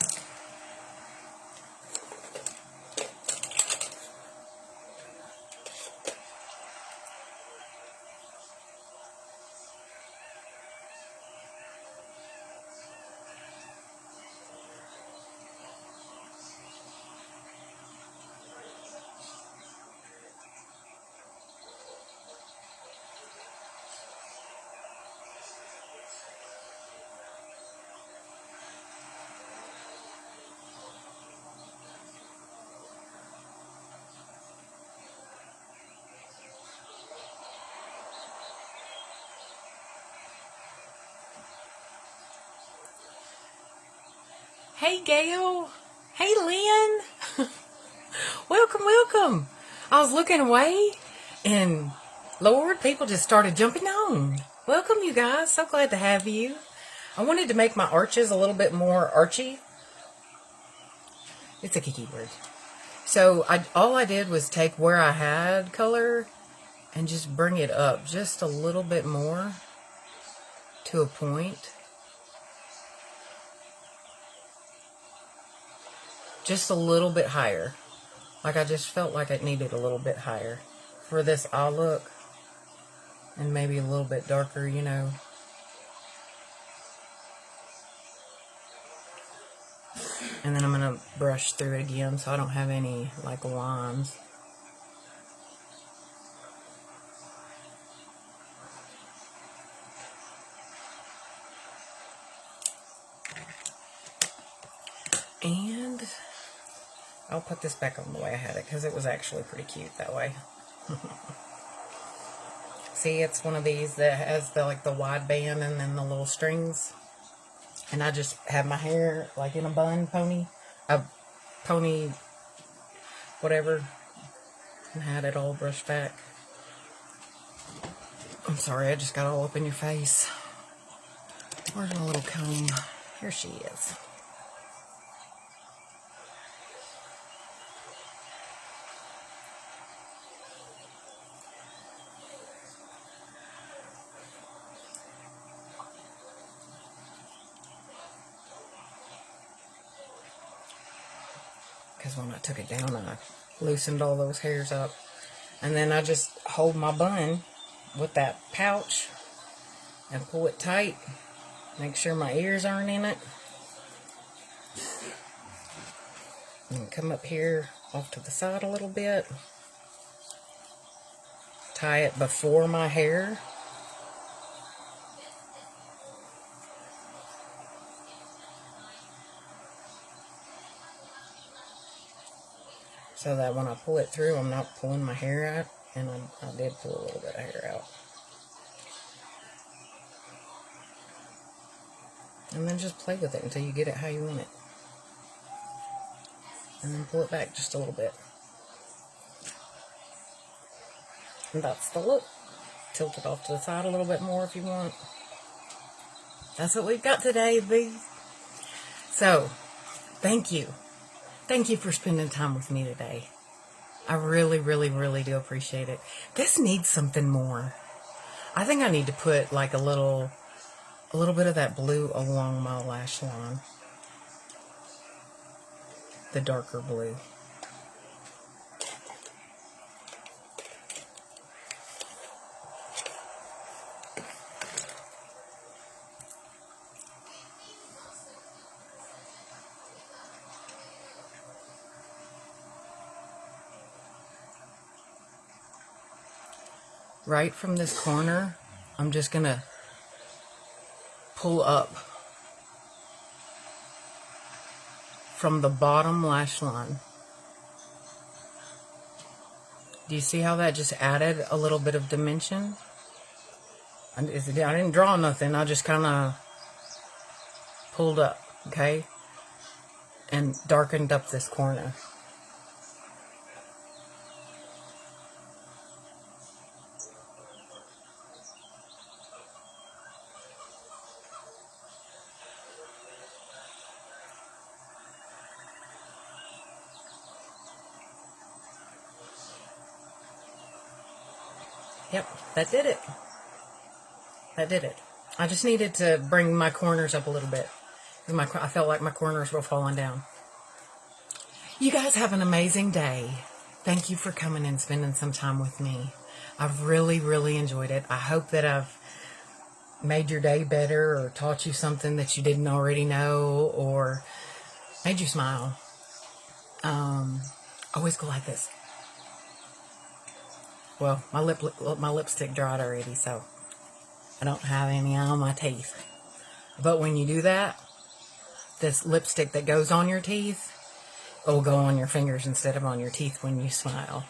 Hey, Gail. Hey, Lynn. Welcome, welcome. I was looking away, and Lord, people just started jumping on. Welcome, you guys. So glad to have you. I wanted to make my arches a little bit more archy. It's a Kiki word. So all I did was take where I had color and just bring it up just a little bit more to a point. Just a little bit higher. Like I just felt like it needed a little bit higher for this eye look. And maybe a little bit darker, you know. And then I'm going to brush through it again so I don't have any like lines. And I'll put this back on the way I had it because it was actually pretty cute that way. See, it's one of these that has the like the wide band and then the little strings. And I just have my hair like in a bun pony, whatever, and had it all brushed back. I'm sorry, I just got all up in your face. Where's my little comb? Here she is. Because when I took it down, I loosened all those hairs up. And then I just hold my bun with that pouch and pull it tight. Make sure my ears aren't in it. And come up here off to the side a little bit. Tie it before my hair. So that when I pull it through, I'm not pulling my hair out. And I did pull a little bit of hair out. And then just play with it until you get it how you want it. And then pull it back just a little bit. And that's the look. Tilt it off to the side a little bit more if you want. That's what we've got today, B. So, thank you. Thank you for spending time with me today. I really, really, really do appreciate it. This needs something more. I think I need to put like a little bit of that blue along my lash line. The darker blue. Right from this corner, I'm just going to pull up from the bottom lash line. Do you see how that just added a little bit of dimension? I didn't draw nothing. I just kind of pulled up, okay? And darkened up this corner. Yep, that did it. That did it. I just needed to bring my corners up a little bit. I felt like my corners were falling down. You guys have an amazing day. Thank you for coming and spending some time with me. I've really, really enjoyed it. I hope that I've made your day better or taught you something that you didn't already know or made you smile. Always go like this. Well, my lipstick dried already, so I don't have any on my teeth. But when you do that, this lipstick that goes on your teeth will go on your fingers instead of on your teeth when you smile.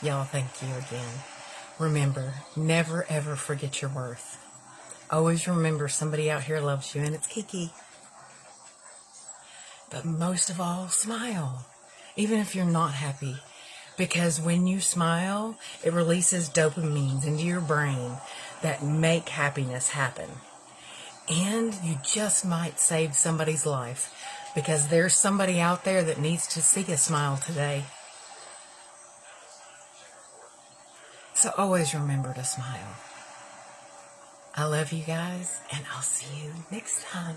Y'all, thank you again. Remember, never ever forget your worth. Always remember somebody out here loves you, and it's Kiki. But most of all, smile. Even if you're not happy. Because when you smile, it releases dopamines into your brain that make happiness happen. And you just might save somebody's life because there's somebody out there that needs to see a smile today. So always remember to smile. I love you guys, and I'll see you next time.